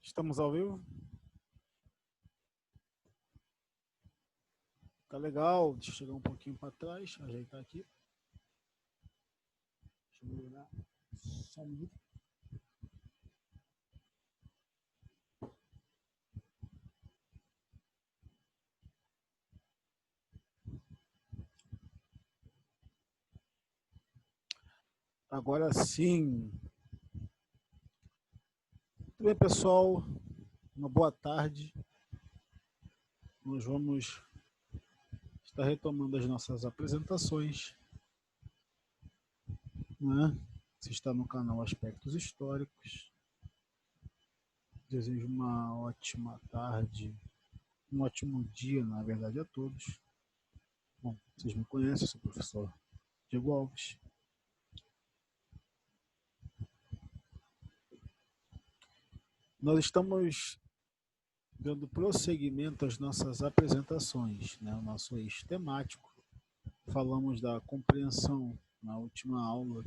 Estamos ao vivo? Tá legal, deixa eu chegar um pouquinho para trás, ajeitar aqui. Deixa eu melhorar só um minuto. Agora sim. Muito bem, pessoal. Uma boa tarde. Nós vamos estar retomando as nossas apresentações, né? Você está no canal Aspectos Históricos. Desejo uma ótima tarde, um ótimo dia, na verdade, a todos. Bom, vocês me conhecem, eu sou o professor Diego Alves. Nós estamos dando prosseguimento às nossas apresentações, né? O nosso eixo temático. Falamos da compreensão na última aula,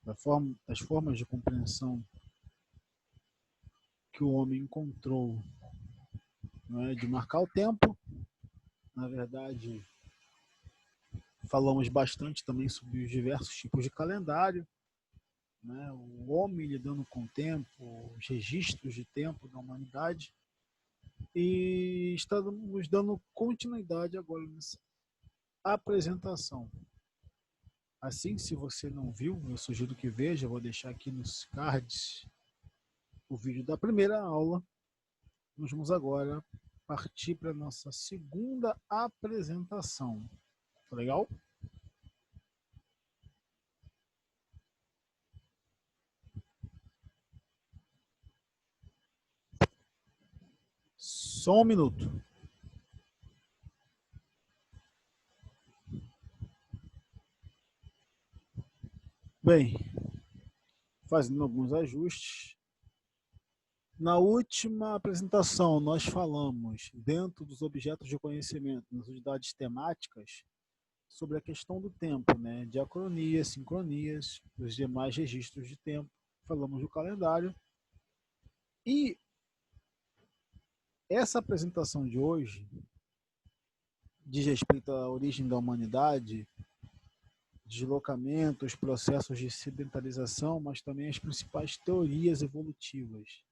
das formas de compreensão que o homem encontrou, não é, de marcar o tempo. Na verdade, falamos bastante também sobre os diversos tipos de calendário, né? O homem lidando com o tempo, os registros de tempo da humanidade. E estamos dando continuidade agora nessa apresentação. Assim, se você não viu, eu sugiro que veja, eu vou deixar aqui nos cards o vídeo da primeira aula. Nós vamos agora partir para a nossa segunda apresentação. Tá legal? Só um minuto. Bem, fazendo alguns ajustes. Na última apresentação, nós falamos, dentro dos objetos de conhecimento, nas unidades temáticas, sobre a questão do tempo, né? Diacronias, sincronias, os demais registros de tempo. Falamos do calendário. E essa apresentação de hoje diz respeito à origem da humanidade, deslocamento, os processos de sedentarização, mas também as principais teorias evolutivas.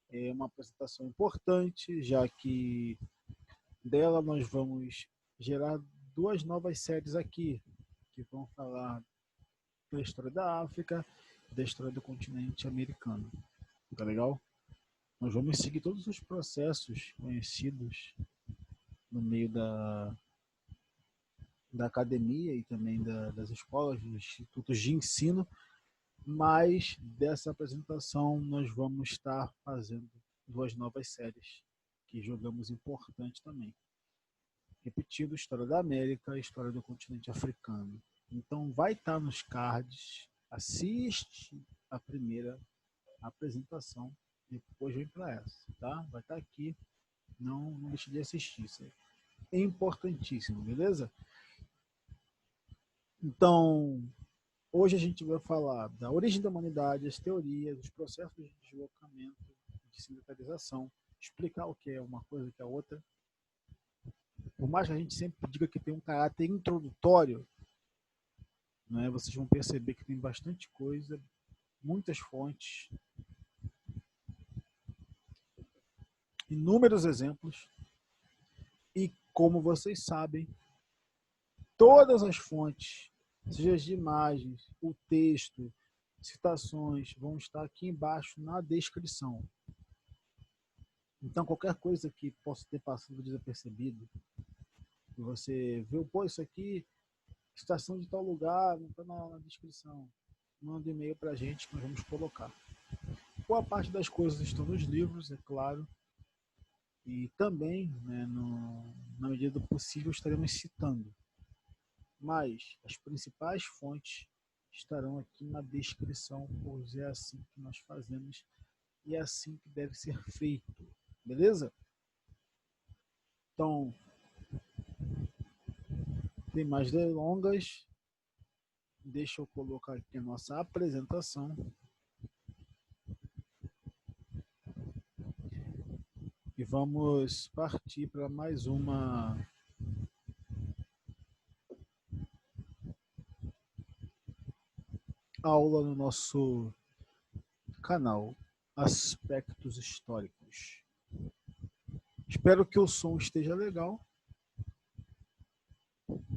É uma apresentação importante, já que dela nós vamos gerar duas novas séries aqui, que vão falar da história da África e da história do continente americano. Tá legal? Nós vamos seguir todos os processos conhecidos no meio da academia e também das escolas, dos institutos de ensino, mas dessa apresentação nós vamos estar fazendo duas novas séries que julgamos importante também. Repetindo, história da América e história do continente africano. Então vai estar nos cards, assiste a primeira apresentação, depois vem para essa, tá? Vai estar aqui, não deixe de assistir, isso é importantíssimo, beleza? Então, hoje a gente vai falar da origem da humanidade, as teorias, os processos de deslocamento, de sedentarização, explicar o que é uma coisa e o que é outra. Por mais que a gente sempre diga que tem um caráter introdutório, né, vocês vão perceber que tem bastante coisa, muitas fontes, inúmeros exemplos, e como vocês sabem, todas as fontes, seja de imagens, o texto, citações, vão estar aqui embaixo na descrição. Então, qualquer coisa que possa ter passado desapercebido, que você viu, pô, isso aqui, citação de tal lugar, não está na descrição, manda um e-mail para a gente que nós vamos colocar. Boa parte das coisas estão nos livros, é claro, e também, né, na medida do possível, estaremos citando. Mas as principais fontes estarão aqui na descrição, pois é assim que nós fazemos e é assim que deve ser feito. Beleza? Então, tem mais delongas. Deixa eu colocar aqui a nossa apresentação. E vamos partir para mais uma aula no nosso canal Aspectos Históricos. Espero que o som esteja legal.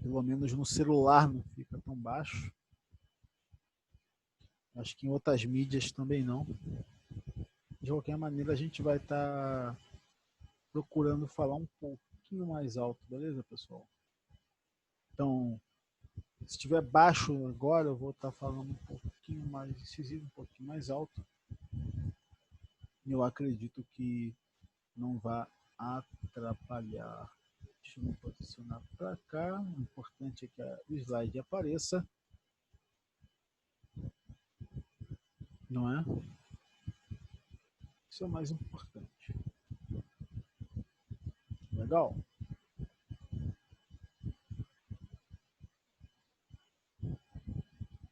Pelo menos no celular não fica tão baixo. Acho que em outras mídias também não. De qualquer maneira, a gente vai estar procurando falar um pouquinho mais alto, beleza, pessoal? Então, se estiver baixo agora, eu vou estar falando um pouquinho mais incisivo, um pouquinho mais alto. Eu acredito que não vai atrapalhar. Deixa eu me posicionar para cá. O importante é que o slide apareça. Não é? Isso é o mais importante. Legal?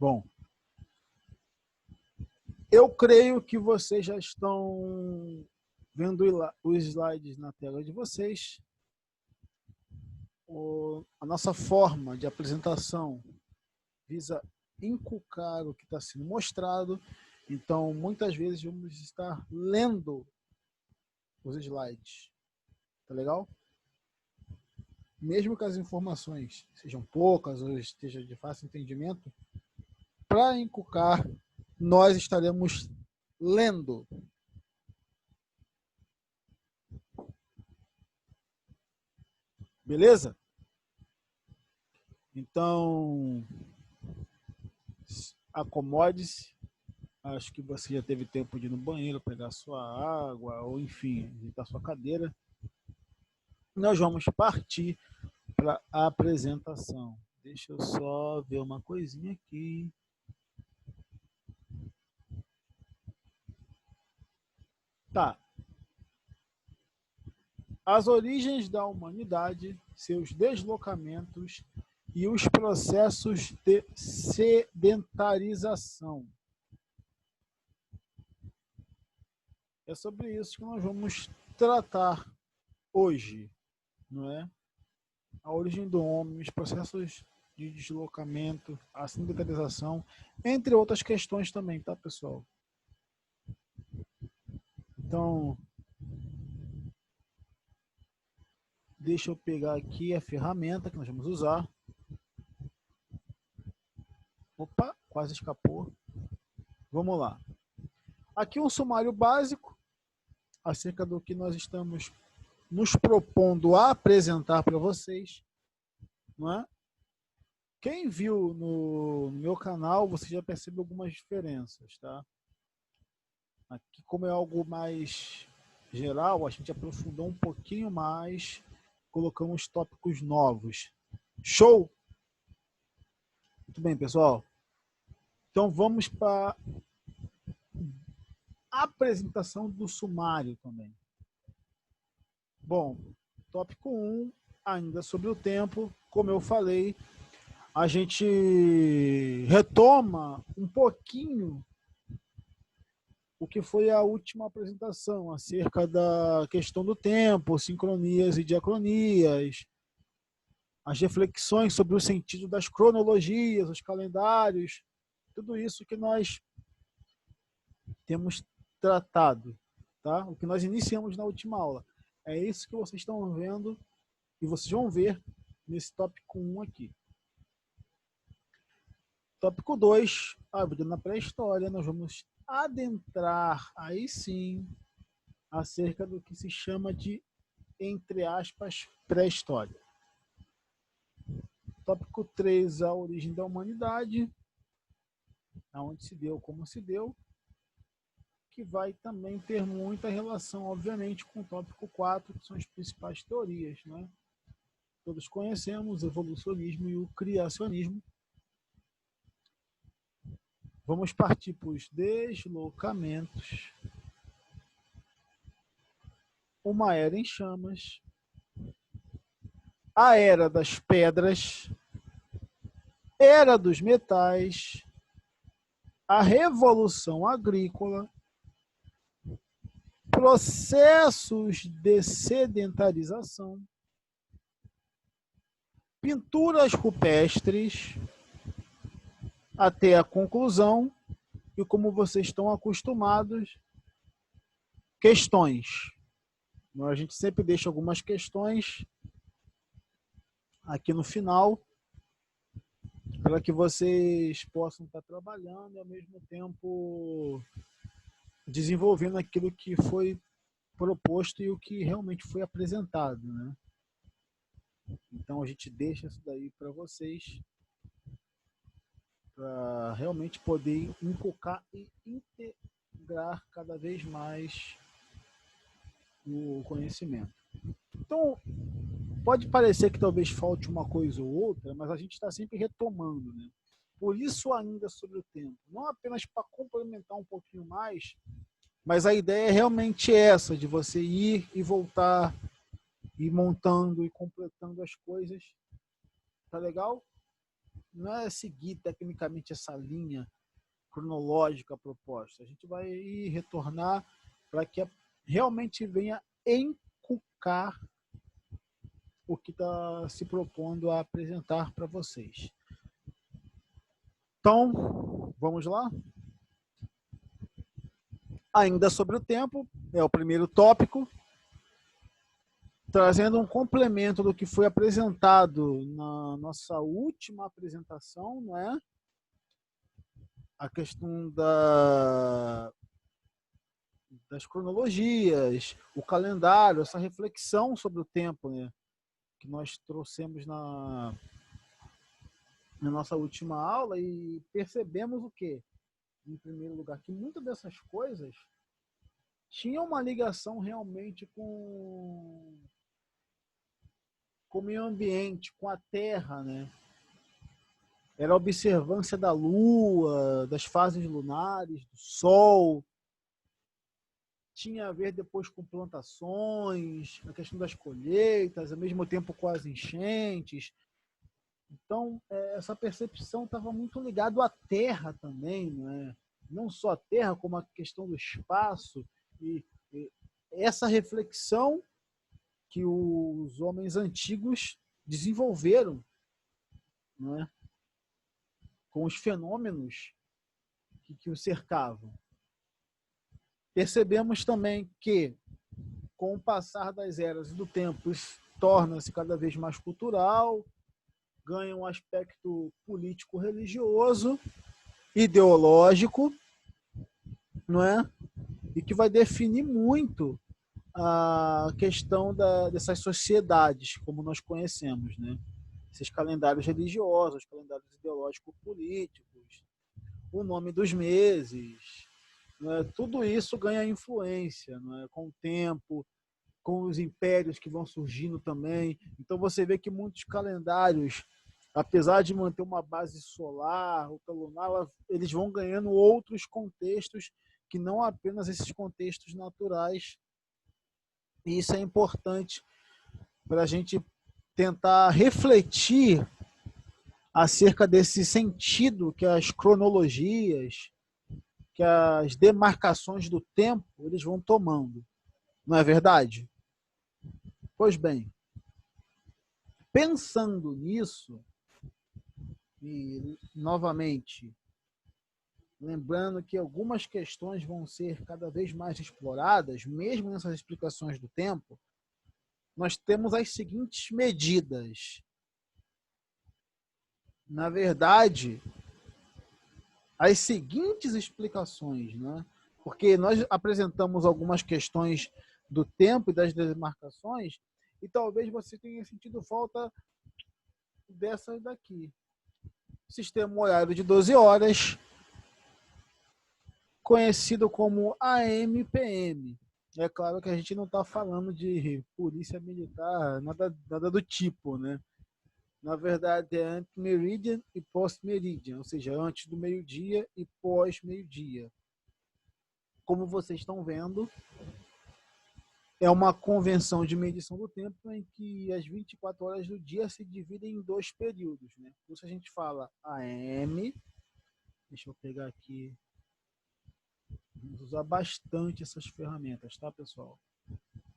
Bom, eu creio que vocês já estão vendo os slides na tela de vocês. A nossa forma de apresentação visa inculcar o que está sendo mostrado. Então, muitas vezes vamos estar lendo os slides. Tá legal? Mesmo que as informações sejam poucas ou estejam de fácil entendimento, para inculcar, nós estaremos lendo. Beleza? Então, acomode-se. Acho que você já teve tempo de ir no banheiro, pegar sua água, ou enfim, ajeitar sua cadeira. Nós vamos partir para a apresentação. Deixa eu só ver uma coisinha aqui. Tá. As origens da humanidade, seus deslocamentos e os processos de sedentarização. É sobre isso que nós vamos tratar hoje, não é? A origem do homem, os processos de deslocamento, a sedentarização, entre outras questões também, tá, pessoal? Então, deixa eu pegar aqui a ferramenta que nós vamos usar. Opa, quase escapou. Vamos lá. Aqui um sumário básico acerca do que nós estamos nos propondo a apresentar para vocês, não é? Quem viu no meu canal, você já percebe algumas diferenças, tá? Aqui, como é algo mais geral, a gente aprofundou um pouquinho mais, colocamos tópicos novos. Show? Muito bem, pessoal. Então vamos para a apresentação do sumário também. Bom, tópico 1, ainda sobre o tempo, como eu falei, a gente retoma um pouquinho o que foi a última apresentação acerca da questão do tempo, sincronias e diacronias, as reflexões sobre o sentido das cronologias, os calendários, tudo isso que nós temos tratado, tá? O que nós iniciamos na última aula. É isso que vocês estão vendo e vocês vão ver nesse tópico 1 aqui. Tópico 2, a vida na pré-história, nós vamos adentrar, aí sim, acerca do que se chama de, entre aspas, pré-história. Tópico 3, a origem da humanidade, aonde se deu, como se deu, que vai também ter muita relação, obviamente, com o tópico 4, que são as principais teorias, né? Todos conhecemos o evolucionismo e o criacionismo. Vamos partir para os deslocamentos. Uma era em chamas. a Era das Pedras, Era dos Metais, a Revolução Agrícola, processos de sedentarização, pinturas rupestres, até a conclusão, e como vocês estão acostumados, questões. A gente sempre deixa algumas questões aqui no final, para que vocês possam estar trabalhando e ao mesmo tempo desenvolvendo aquilo que foi proposto e o que realmente foi apresentado, né? Então a gente deixa isso daí para vocês, para realmente poder inculcar e integrar cada vez mais o conhecimento. Então, pode parecer que talvez falte uma coisa ou outra, mas a gente está sempre retomando, né? Por isso, ainda sobre o tempo, não apenas para complementar um pouquinho mais, mas a ideia é realmente essa, de você ir e voltar, ir montando e completando as coisas. Tá legal? Não é seguir tecnicamente essa linha cronológica proposta. A gente vai ir retornar para que realmente venha encucar o que está se propondo a apresentar para vocês. Então, vamos lá? Ainda sobre o tempo, é o primeiro tópico, trazendo um complemento do que foi apresentado na nossa última apresentação, não é? A questão das cronologias, o calendário, essa reflexão sobre o tempo, né? Que nós trouxemos na nossa última aula e percebemos o quê? Em primeiro lugar, que muitas dessas coisas tinham uma ligação realmente com o meio ambiente, com a Terra, né? Era a observância da Lua, das fases lunares, do Sol, tinha a ver depois com plantações, a questão das colheitas, ao mesmo tempo com as enchentes. Então, essa percepção estava muito ligada à Terra também, não é? Não só a Terra, como a questão do espaço e essa reflexão que os homens antigos desenvolveram, não é? Com os fenômenos que o cercavam. Percebemos também que, com o passar das eras e do tempo, isso torna-se cada vez mais cultural, ganha um aspecto político-religioso, ideológico, não é? E que vai definir muito a questão dessas sociedades, como nós conhecemos, né? Esses calendários religiosos, calendários ideológicos políticos, o nome dos meses, né? Tudo isso ganha influência, né? Com o tempo, com os impérios que vão surgindo também. Então você vê que muitos calendários, apesar de manter uma base solar ou lunar, eles vão ganhando outros contextos que não apenas esses contextos naturais. E isso é importante para a gente tentar refletir acerca desse sentido que as cronologias, que as demarcações do tempo, eles vão tomando. Não é verdade? Pois bem, pensando nisso, e novamente, lembrando que algumas questões vão ser cada vez mais exploradas, mesmo nessas explicações do tempo, nós temos as seguintes medidas. Na verdade, as seguintes explicações, né? Porque nós apresentamos algumas questões do tempo e das demarcações, e talvez você tenha sentido falta dessas daqui. Sistema horário de 12 horas, conhecido como AM/PM. É claro que a gente não está falando de polícia militar, nada do tipo, né? Na verdade, é ante-meridian e post-meridian, ou seja, antes do meio-dia e pós-meio-dia. Como vocês estão vendo, é uma convenção de medição do tempo em que as 24 horas do dia se dividem em dois períodos, né? Por isso a gente fala AM. Deixa eu pegar aqui. Vamos usar bastante essas ferramentas, tá, pessoal?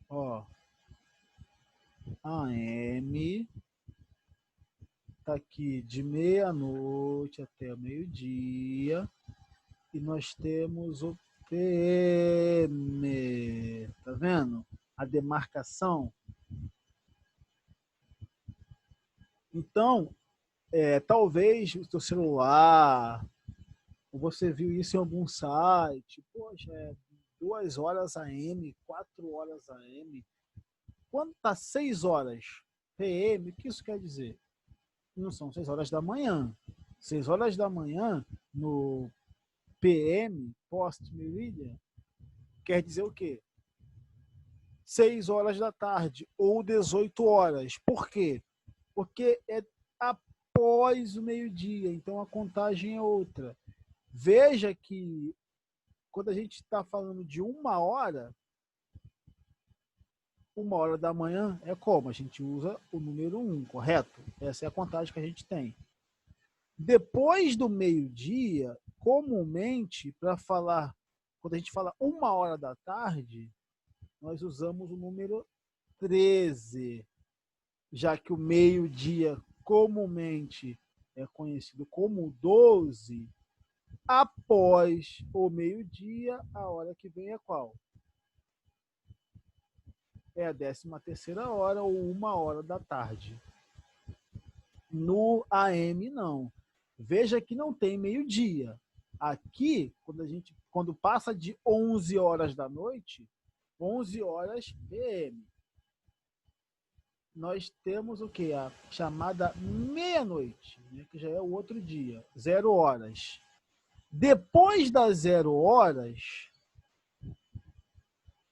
Ó, AM tá aqui de meia-noite até meio-dia. E nós temos o PM. Tá vendo? A demarcação. Então, talvez o seu celular, ou você viu isso em algum site, poxa, 2 horas AM, 4 horas AM. Quando está 6 horas PM, o que isso quer dizer? Não são 6 horas da manhã. 6 horas da manhã no PM, post-meridian, quer dizer o quê? 6 horas da tarde ou 18 horas. Por quê? Porque é após o meio-dia, então a contagem é outra. Veja que quando a gente está falando de 1 hora da manhã é como? A gente usa o número 1, correto? Essa é a contagem que a gente tem. Depois do meio-dia, comumente, para falar, quando a gente fala 1 hora da tarde, nós usamos o número 13, já que o meio-dia comumente é conhecido como 12. Após o meio-dia, a hora que vem é qual? É a 13ª hora ou 1 hora da tarde. No AM, não. Veja que não tem meio-dia. Aqui, quando passa de 11 horas da noite, 11 horas PM, nós temos o que? A chamada meia-noite, né? Que já é o outro dia, 0 horas. Depois das 0 horas,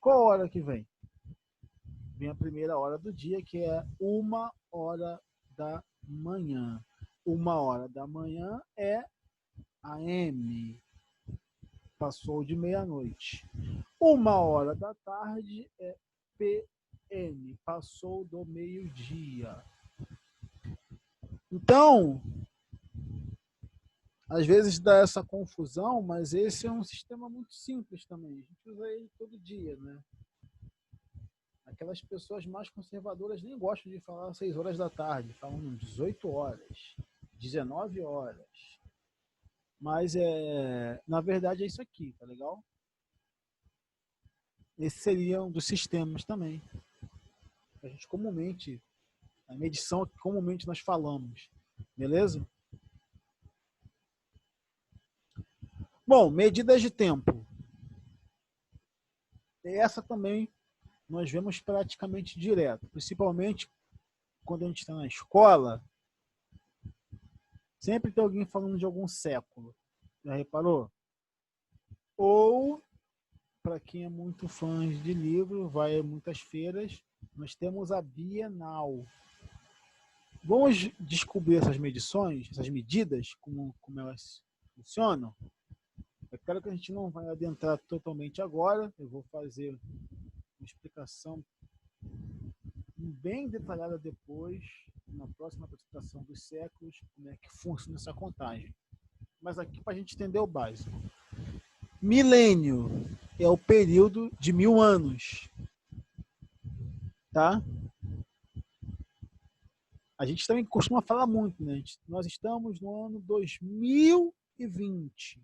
qual hora que vem? Vem a primeira hora do dia, que é 1 hora da manhã. 1 hora da manhã é AM. Passou de meia-noite. 1 hora da tarde é PM. Passou do meio-dia. Então, às vezes dá essa confusão, mas esse é um sistema muito simples também. A gente usa ele todo dia, né? Aquelas pessoas mais conservadoras nem gostam de falar 6 horas da tarde, falam 18 horas, 19 horas. Mas, na verdade, é isso aqui, tá legal? Esse seria um dos sistemas também. A gente comumente, a medição que comumente nós falamos, beleza? Bom, medidas de tempo. Essa também nós vemos praticamente direto, principalmente quando a gente está na escola, sempre tem alguém falando de algum século. Já reparou? Ou, para quem é muito fã de livro, vai a muitas feiras, nós temos a Bienal. Vamos descobrir essas medições, essas medidas, como elas funcionam? É claro que a gente não vai adentrar totalmente agora, eu vou fazer uma explicação bem detalhada depois, na próxima apresentação dos séculos, como é que funciona essa contagem. Mas aqui para a gente entender o básico. Milênio é o período de 1000 anos. Tá? A gente também costuma falar muito, né? Nós estamos no ano 2020.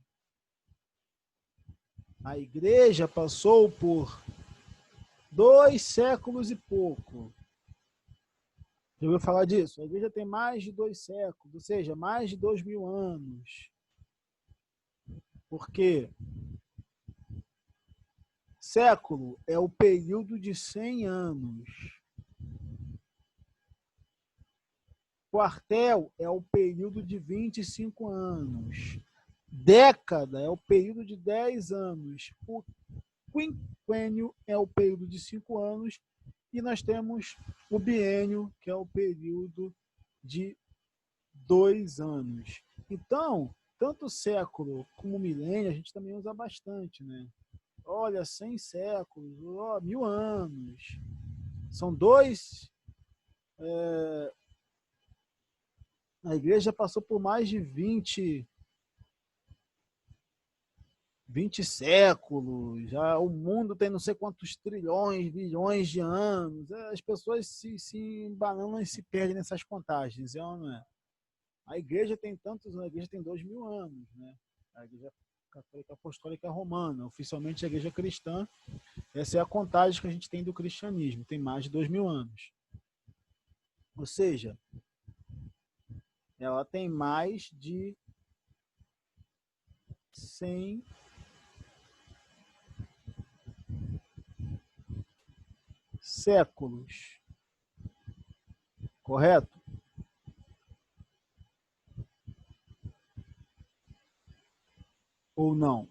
A igreja passou por 2 séculos e pouco. Já ouviu falar disso? A igreja tem mais de 2 séculos, ou seja, mais de 2000 anos. Por quê? Século é o período de 100 anos. Quartel é o período de 25 anos. Década é o período de 10 anos. O quinquênio é o período de 5 anos. E nós temos o biênio, que é o período de 2 anos. Então, tanto século como milênio, a gente também usa bastante, né? olha, 100 séculos, ó, 1000 anos. São dois... a igreja passou por mais de 20 séculos, já o mundo tem não sei quantos trilhões, bilhões de anos. As pessoas se embananam e se perdem nessas contagens, não é? A igreja tem tantos anos, a igreja tem 2000 anos, né? A igreja católica apostólica romana, oficialmente a igreja cristã, essa é a contagem que a gente tem do cristianismo, tem mais de 2000 anos. Ou seja, ela tem mais de 100 séculos, correto? Ou não?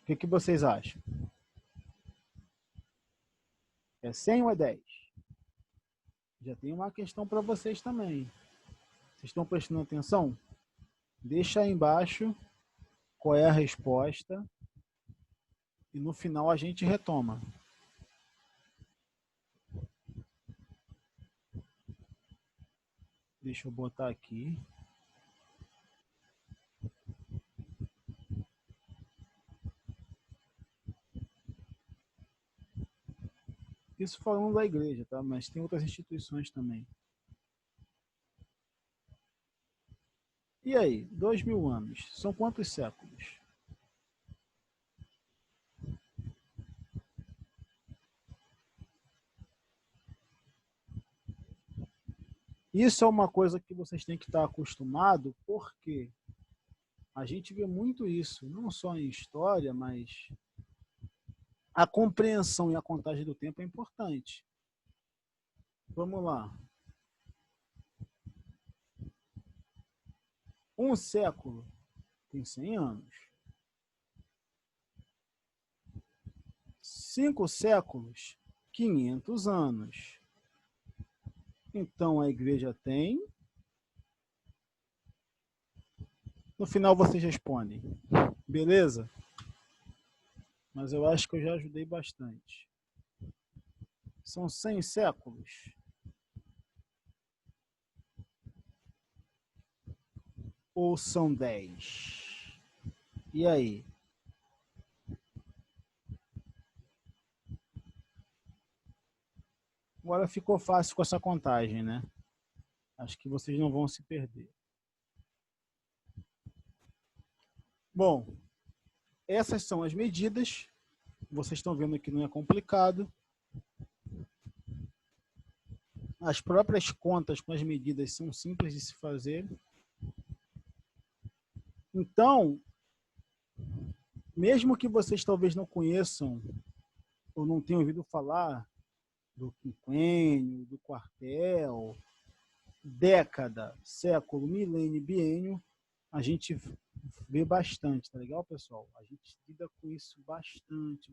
O que vocês acham? É 100 ou é 10? Já tem uma questão para vocês também. Vocês estão prestando atenção? Deixa aí embaixo qual é a resposta e no final a gente retoma. Deixa eu botar aqui. Isso falando da igreja, tá? Mas tem outras instituições também. E aí, 2000 anos, são quantos séculos? Isso é uma coisa que vocês têm que estar acostumados, porque a gente vê muito isso, não só em história, mas a compreensão e a contagem do tempo é importante. Vamos lá. Um século tem 100 anos. 5 séculos, 500 anos. Então a igreja tem. No final vocês respondem. Beleza? Mas eu acho que eu já ajudei bastante. São 100 séculos. Ou são 10? E aí? Agora ficou fácil com essa contagem, né? Acho que vocês não vão se perder. Bom, essas são as medidas. Vocês estão vendo que não é complicado. As próprias contas com as medidas são simples de se fazer. Então, mesmo que vocês talvez não conheçam ou não tenham ouvido falar do quinquênio, do quartel, década, século, milênio, biênio, a gente vê bastante, tá legal, pessoal? A gente lida com isso bastante.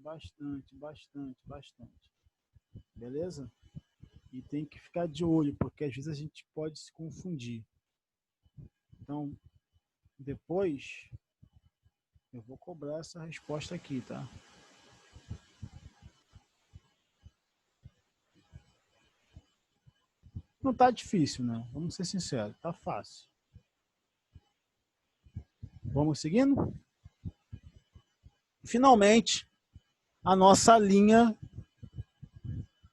Beleza? E tem que ficar de olho, porque às vezes a gente pode se confundir. Então, depois eu vou cobrar essa resposta aqui, tá? Não tá difícil, né? Vamos ser sinceros, tá fácil. Vamos seguindo? Finalmente, a nossa linha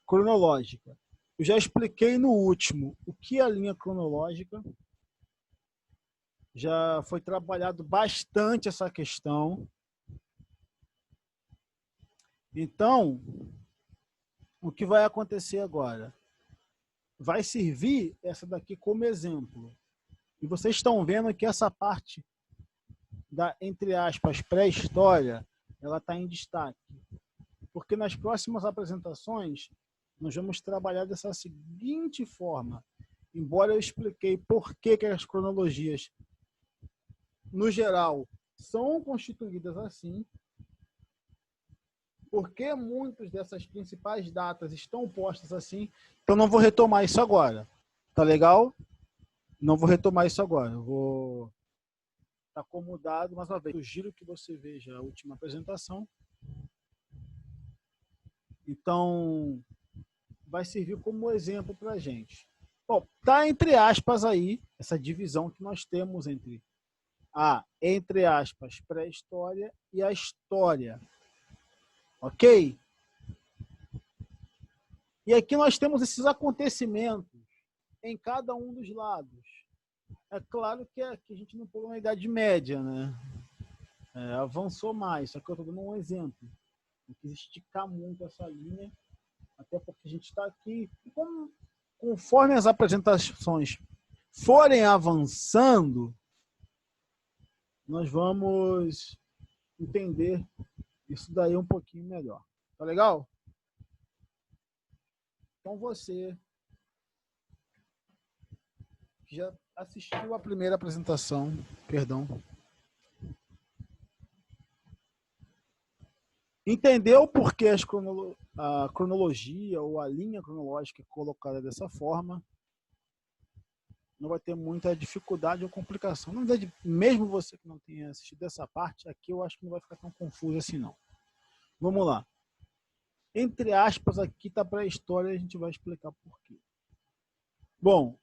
cronológica. Eu já expliquei no último o que é a linha cronológica. Já foi trabalhado bastante essa questão. Então, o que vai acontecer agora? Vai servir essa daqui como exemplo. E vocês estão vendo que essa parte da, entre aspas, pré-história, ela está em destaque. Porque nas próximas apresentações, nós vamos trabalhar dessa seguinte forma. Embora eu expliquei por que as cronologias, no geral, são constituídas assim, porque muitas dessas principais datas estão postas assim, então não vou retomar isso agora. Tá legal? Não vou retomar isso agora. Eu vou estar acomodado mais uma vez. Sugiro que você veja a última apresentação Então, vai servir como exemplo para a gente. Bom, tá entre aspas aí essa divisão que nós temos entre a, entre aspas, pré-história e a história. Ok? E aqui nós temos esses acontecimentos em cada um dos lados. É claro que aqui a gente não pulou na Idade Média, né? Avançou mais, só que eu estou dando um exemplo. Não quis esticar muito essa linha, até porque a gente está aqui. Conforme as apresentações forem avançando, nós vamos entender isso daí um pouquinho melhor. Tá legal? Então você que já assistiu a primeira apresentação, perdão, entendeu por que a cronologia ou a linha cronológica é colocada dessa forma, não vai ter muita dificuldade ou complicação. Na verdade, mesmo você que não tenha assistido essa parte, aqui eu acho que não vai ficar tão confuso assim não. Vamos lá. Entre aspas, aqui está para a história, a gente vai explicar por quê. Bom,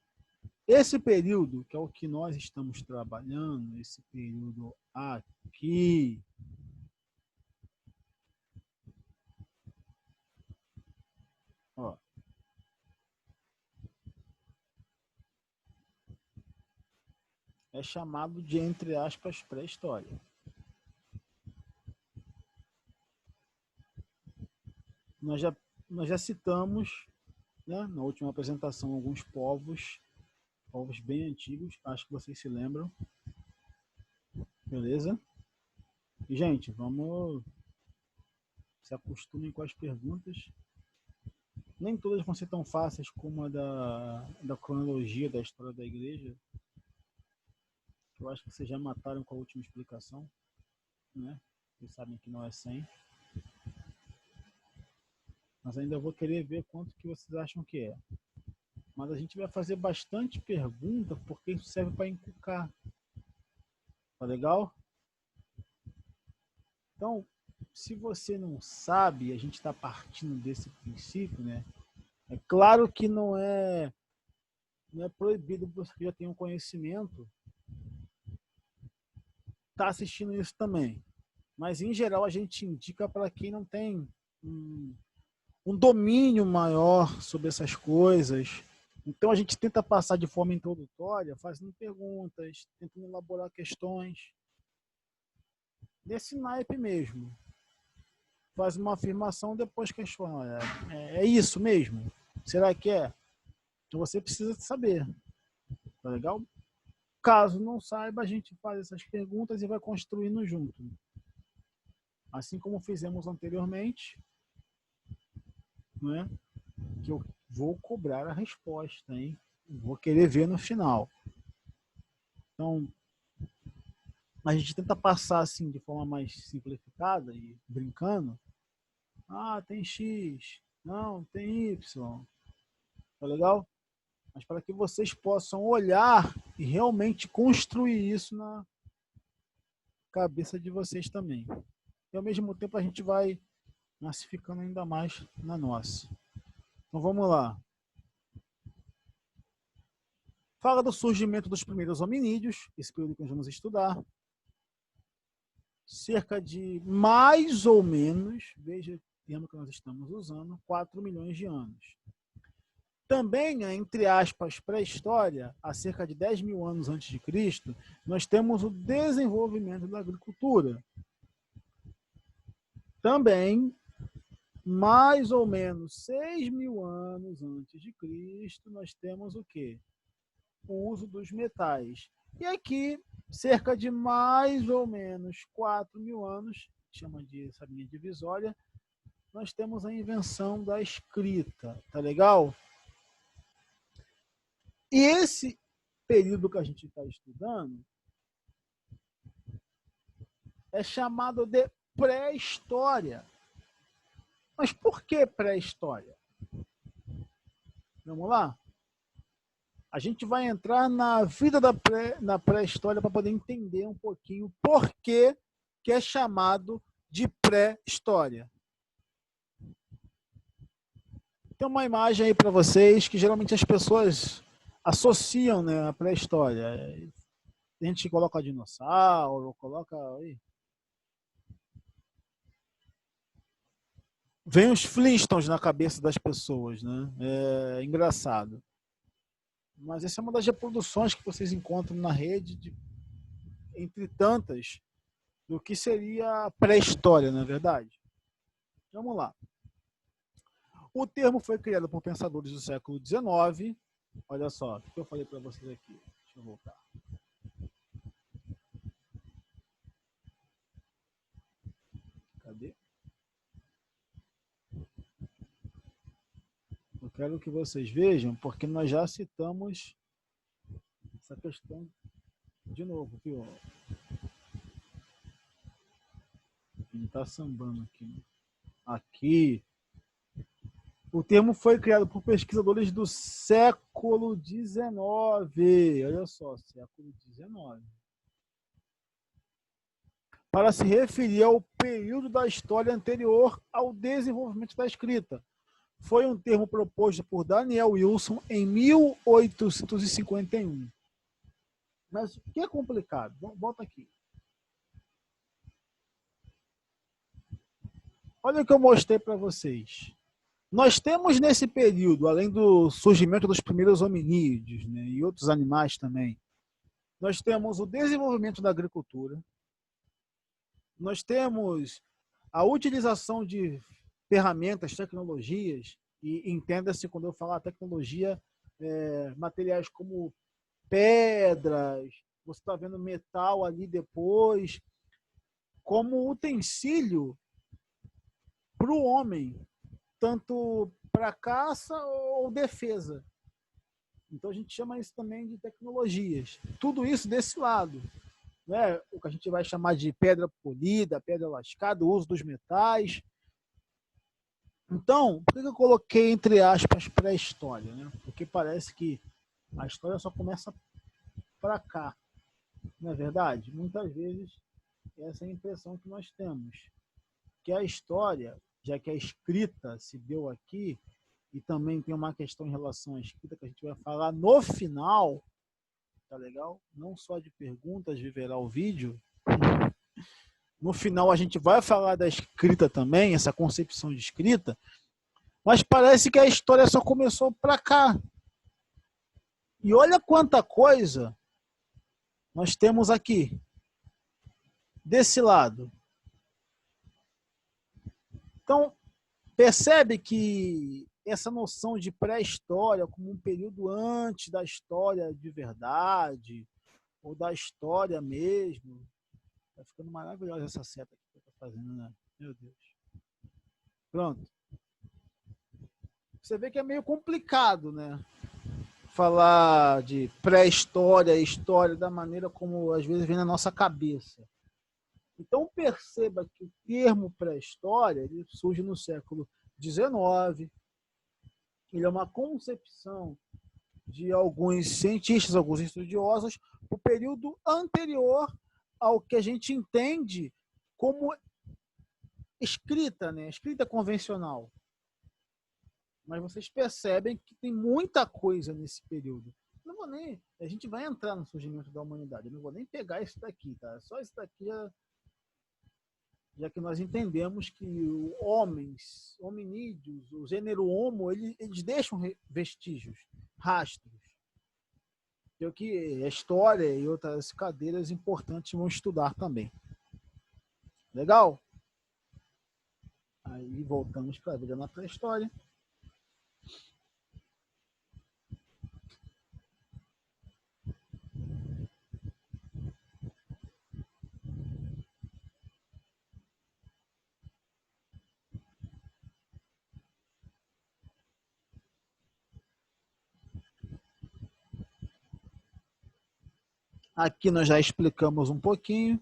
esse período, que é o que nós estamos trabalhando, esse período aqui, ó, é chamado de, entre aspas, pré-história. Nós já citamos, né, na última apresentação, alguns povos bem antigos, acho que vocês se lembram. Beleza? E, gente, vamos se acostumem com as perguntas. Nem todas vão ser tão fáceis como a da cronologia da história da igreja. Eu acho que vocês já mataram com a última explicação, né? Vocês sabem que não é 100. Mas ainda vou querer ver quanto que vocês acham que é. Mas a gente vai fazer bastante pergunta, porque isso serve para encucar. Tá legal? Então, se você não sabe, a gente está partindo desse princípio, né? É claro que não é proibido você que já tem um conhecimento tá assistindo isso também. Mas, em geral, a gente indica para quem não tem um domínio maior sobre essas coisas. Então, a gente tenta passar de forma introdutória, fazendo perguntas, tentando elaborar questões. Desse naipe mesmo. Faz uma afirmação, depois questiona. É isso mesmo? Será que é? Então, você precisa saber. Tá legal? Caso não saiba, a gente faz essas perguntas e vai construindo junto. Assim como fizemos anteriormente, né? Que eu vou cobrar a resposta, hein? Vou querer ver no final. Então, a gente tenta passar assim de forma mais simplificada e brincando. Ah, tem X. Não, tem Y. Tá legal? Mas para que vocês possam olhar e realmente construir isso na cabeça de vocês também. E ao mesmo tempo a gente vai massificando ainda mais na nossa. Então vamos lá. Fala do surgimento dos primeiros hominídeos, esse período que nós vamos estudar. Cerca de mais ou menos, veja o termo que nós estamos usando, 4 milhões de anos. Também, entre aspas, pré-história, há cerca de 10 mil anos antes de Cristo, nós temos o desenvolvimento da agricultura. Também, mais ou menos 6 mil anos antes de Cristo, nós temos o quê? O uso dos metais. E aqui, cerca de mais ou menos 4 mil anos, chama de essa linha divisória, nós temos a invenção da escrita. Tá legal? E esse período que a gente está estudando é chamado de pré-história. Mas por que pré-história? Vamos lá? A gente vai entrar na vida na pré-história para poder entender um pouquinho por que é chamado de pré-história. Tem uma imagem aí para vocês que geralmente as pessoas associam, né, a pré-história. A gente coloca dinossauro, coloca aí. Vem os Flintstones na cabeça das pessoas, né? É engraçado. Mas essa é uma das reproduções que vocês encontram na rede, entre tantas, do que seria a pré-história, não é verdade? Vamos lá. O termo foi criado por pensadores do século XIX. Olha só, o que eu falei para vocês aqui. Deixa eu voltar. Cadê? Eu quero que vocês vejam, porque nós já citamos essa questão de novo, viu? Ele está sambando aqui. Né? Aqui. O termo foi criado por pesquisadores do século XIX. Olha só, século XIX. Para se referir ao período da história anterior ao desenvolvimento da escrita. Foi um termo proposto por Daniel Wilson em 1851. Mas o que é complicado? Volta aqui. Olha o que eu mostrei para vocês. Nós temos nesse período, além do surgimento dos primeiros hominídeos, né, e outros animais também, nós temos o desenvolvimento da agricultura, nós temos a utilização de ferramentas, tecnologias, e entenda-se quando eu falar tecnologia, materiais como pedras, você está vendo metal ali depois, como utensílio para o homem, tanto para caça ou defesa. Então a gente chama isso também de tecnologias. Tudo isso desse lado. Né? O que a gente vai chamar de pedra polida, pedra lascada, o uso dos metais. Então, por que eu coloquei entre aspas pré-história? Né? Porque parece que a história só começa para cá. Não é verdade? Muitas vezes essa é a impressão que nós temos. Que a história, já que a escrita se deu aqui, e também tem uma questão em relação à escrita que a gente vai falar no final, tá legal? Não só de perguntas viverá o vídeo. No final a gente vai falar da escrita também, essa concepção de escrita, mas parece que a história só começou para cá. E olha quanta coisa nós temos aqui, desse lado. Então, percebe que essa noção de pré-história como um período antes da história de verdade, ou da história mesmo. Tá ficando maravilhosa essa seta que eu tô fazendo, né? Meu Deus. Pronto. Você vê que é meio complicado, né? Falar de pré-história, história, da maneira como às vezes vem na nossa cabeça. Então perceba que o termo pré-história ele surge no século XIX. Ele é uma concepção de alguns cientistas, alguns estudiosos, o período anterior ao que a gente entende como escrita, né? Escrita convencional. Mas vocês percebem que tem muita coisa nesse período. Não vou nem, a gente vai entrar no surgimento da humanidade. Eu não vou nem pegar isso daqui, tá? Só isso daqui já que nós entendemos que homens, hominídeos, o gênero Homo, eles deixam vestígios, rastros. Que é o que a história e outras cadeiras importantes vão estudar também. Legal? Aí voltamos para a vida na pré-história. Aqui nós já explicamos um pouquinho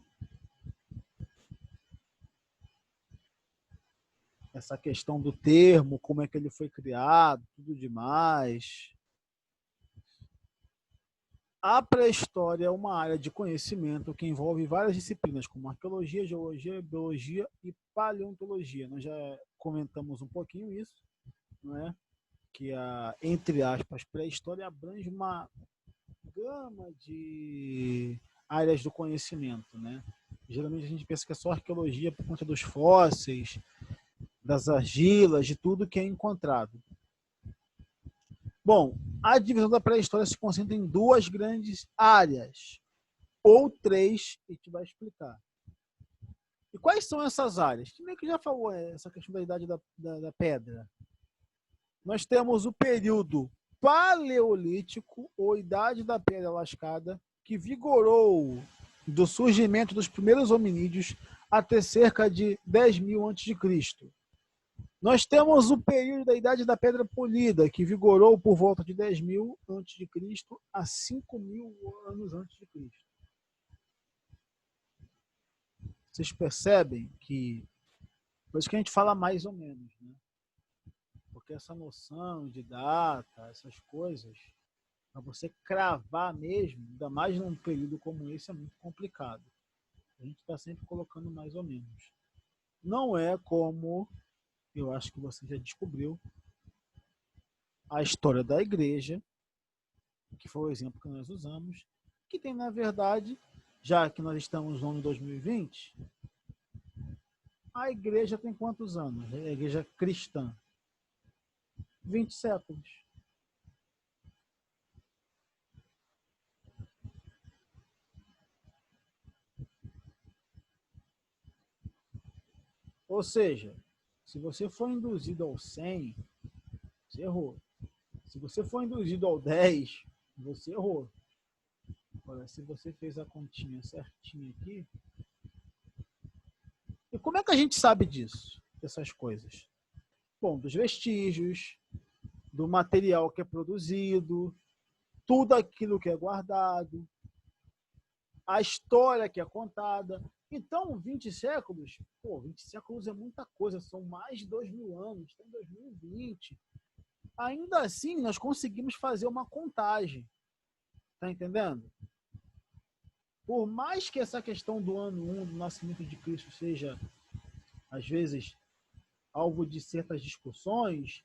essa questão do termo, como é que ele foi criado, tudo demais. A pré-história é uma área de conhecimento que envolve várias disciplinas, como arqueologia, geologia, biologia e paleontologia. Nós já comentamos um pouquinho isso, não é? que a, entre aspas, pré-história abrange uma gama de áreas do conhecimento, né? Geralmente a gente pensa que é só arqueologia por conta dos fósseis, das argilas, de tudo que é encontrado. Bom, a divisão da pré-história se concentra em duas grandes áreas, ou três, e te vai explicar. E quais são essas áreas? Que meio que já falou essa questão da idade da pedra. Nós temos o período paleolítico, ou idade da pedra lascada, que vigorou do surgimento dos primeiros hominídeos até cerca de 10.000 a.C. Nós temos o período da idade da pedra polida, que vigorou por volta de 10.000 a.C. a 5.000 anos antes de Cristo. Vocês percebem que, por isso que a gente fala mais ou menos, né? Porque essa noção de data, essas coisas, para você cravar mesmo, ainda mais num período como esse, é muito complicado. A gente está sempre colocando mais ou menos. Não é como, eu acho que você já descobriu, a história da igreja, que foi o exemplo que nós usamos, que tem, na verdade, já que nós estamos no ano 2020, a igreja tem quantos anos? A igreja cristã? 20 séculos. Ou seja, se você for induzido ao 100, você errou. Se você for induzido ao 10, você errou. Agora, se você fez a continha certinha aqui... E como é que a gente sabe disso? Dessas coisas? Bom, dos vestígios, do material que é produzido, tudo aquilo que é guardado, a história que é contada. Então, 20 séculos, 20 séculos é muita coisa, são mais de 2.000 anos, tem 2020. Ainda assim, nós conseguimos fazer uma contagem. Tá entendendo? Por mais que essa questão do ano 1, do nascimento de Cristo, seja, às vezes, alvo de certas discussões,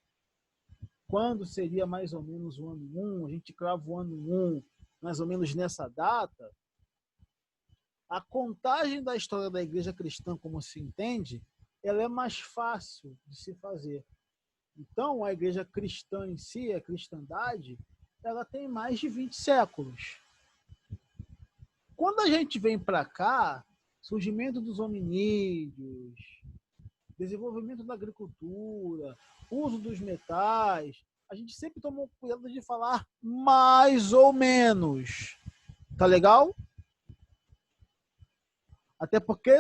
quando seria mais ou menos o ano 1, a gente crava o ano 1 mais ou menos nessa data, a contagem da história da igreja cristã, como se entende, ela é mais fácil de se fazer. Então, a igreja cristã em si, a cristandade, ela tem mais de 20 séculos. Quando a gente vem para cá, surgimento dos hominídeos, desenvolvimento da agricultura, uso dos metais, a gente sempre tomou cuidado de falar mais ou menos. Tá legal? Até porque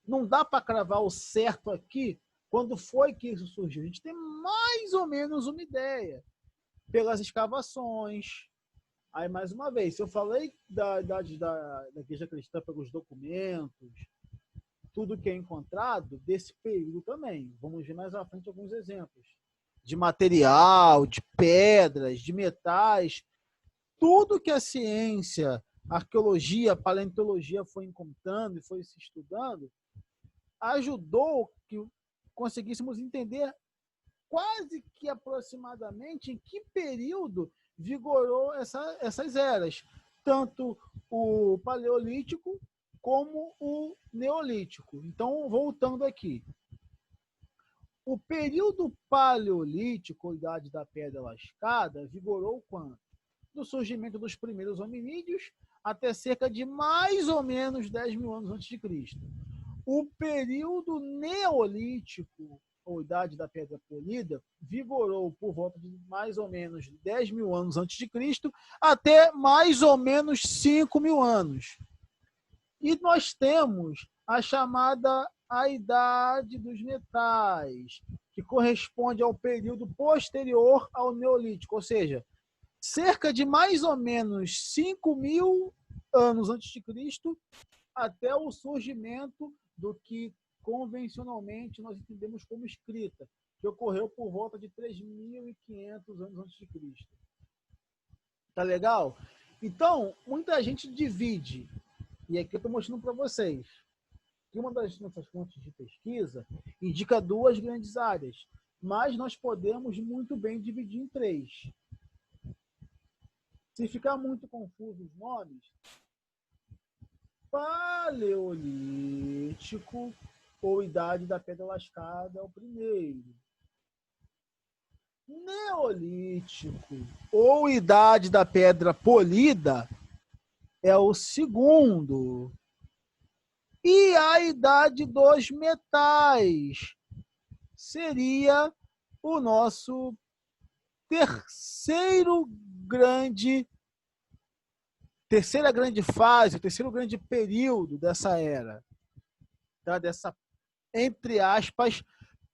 não dá para cravar o certo aqui quando foi que isso surgiu. A gente tem mais ou menos uma ideia pelas escavações. Aí, mais uma vez, se eu falei da idade da igreja cristã pelos documentos, tudo que é encontrado desse período também. Vamos ver mais à frente alguns exemplos. De material, de pedras, de metais, tudo que a ciência, a arqueologia, a paleontologia foi encontrando e foi se estudando, ajudou que conseguíssemos entender quase que aproximadamente em que período vigorou essas eras, tanto o paleolítico como o neolítico. Então, voltando aqui, o período paleolítico, idade da pedra lascada, vigorou quando? Do surgimento dos primeiros hominídeos até cerca de mais ou menos 10.000 anos antes de Cristo. O período neolítico, ou idade da pedra polida, vigorou por volta de mais ou menos 10.000 anos antes de Cristo até mais ou menos 5.000 anos. E nós temos a chamada a idade dos metais, que corresponde ao período posterior ao neolítico, ou seja, cerca de mais ou menos 5.000 anos antes de Cristo até o surgimento do que convencionalmente nós entendemos como escrita, que ocorreu por volta de 3.500 anos antes de Cristo. Tá legal? Então, muita gente divide, e aqui eu estou mostrando para vocês, que uma das nossas fontes de pesquisa indica duas grandes áreas. mas nós podemos muito bem dividir em 3. Se ficar muito confuso os nomes, Paleolítico ou Idade da Pedra Lascada é o primeiro. Neolítico ou Idade da Pedra Polida é o segundo. E a Idade dos Metais seria o nosso terceira grande fase, o terceiro grande período dessa era, tá? Dessa, entre aspas,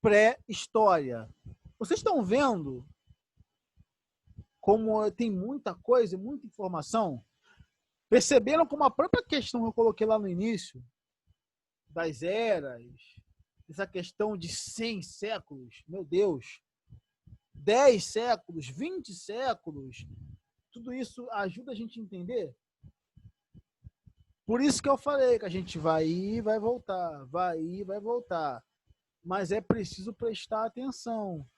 pré-história. Vocês estão vendo como tem muita coisa, muita informação? Perceberam como a própria questão que eu coloquei lá no início, das eras, essa questão de 100 séculos, meu Deus, 10 séculos, 20 séculos, tudo isso ajuda a gente a entender? Por isso que eu falei que a gente vai ir e vai voltar, vai ir e vai voltar. Mas é preciso prestar atenção,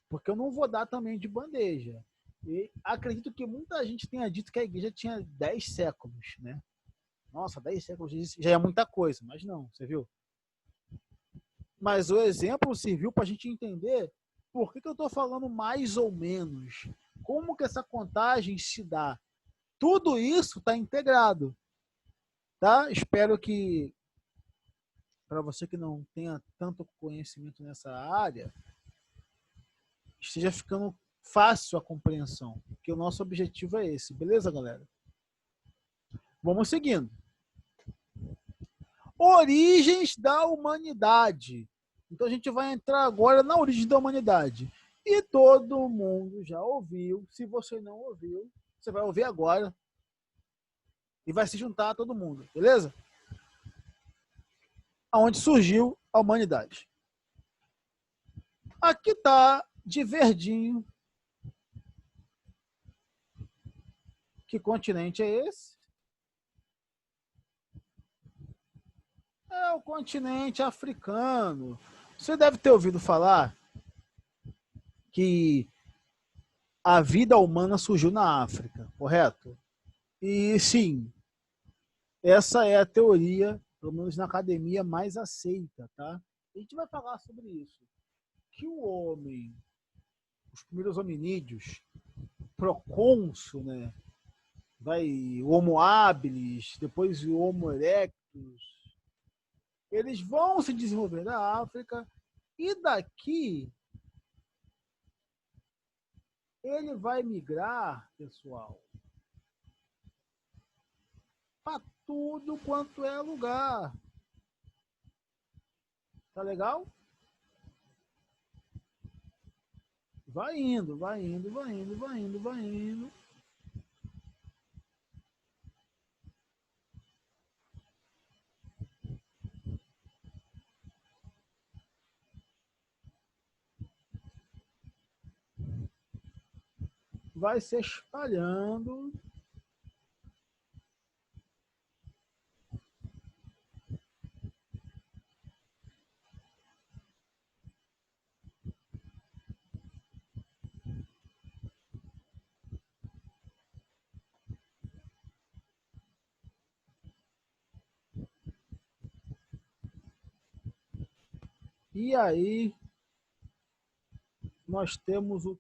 porque eu não vou dar também de bandeja. E acredito que muita gente tenha dito que a igreja tinha 10 séculos, né? Nossa, 10 séculos já é muita coisa, mas não, você viu? Mas o exemplo serviu para a gente entender por que eu estou falando mais ou menos. Como que essa contagem se dá? Tudo isso está integrado. Tá? Espero que, para você que não tenha tanto conhecimento nessa área, esteja ficando fácil a compreensão, porque o nosso objetivo é esse, beleza, galera? Vamos seguindo. Origens da humanidade. Então a gente vai entrar agora na origem da humanidade. E todo mundo já ouviu. Se você não ouviu, você vai ouvir agora. E vai se juntar a todo mundo, beleza? Aonde surgiu a humanidade. Aqui está de verdinho. Que continente é esse? É o continente africano. Você deve ter ouvido falar que a vida humana surgiu na África, correto? E sim, essa é a teoria, pelo menos na academia, mais aceita, tá? A gente vai falar sobre isso. Que o homem, os primeiros hominídeos, procônsul, né? O Homo habilis, depois o Homo erectus, eles vão se desenvolver na África e daqui ele vai migrar, pessoal, para tudo quanto é lugar. Tá legal? Vai indo, vai indo, vai indo, vai indo, vai indo. Vai se espalhando. E aí nós temos o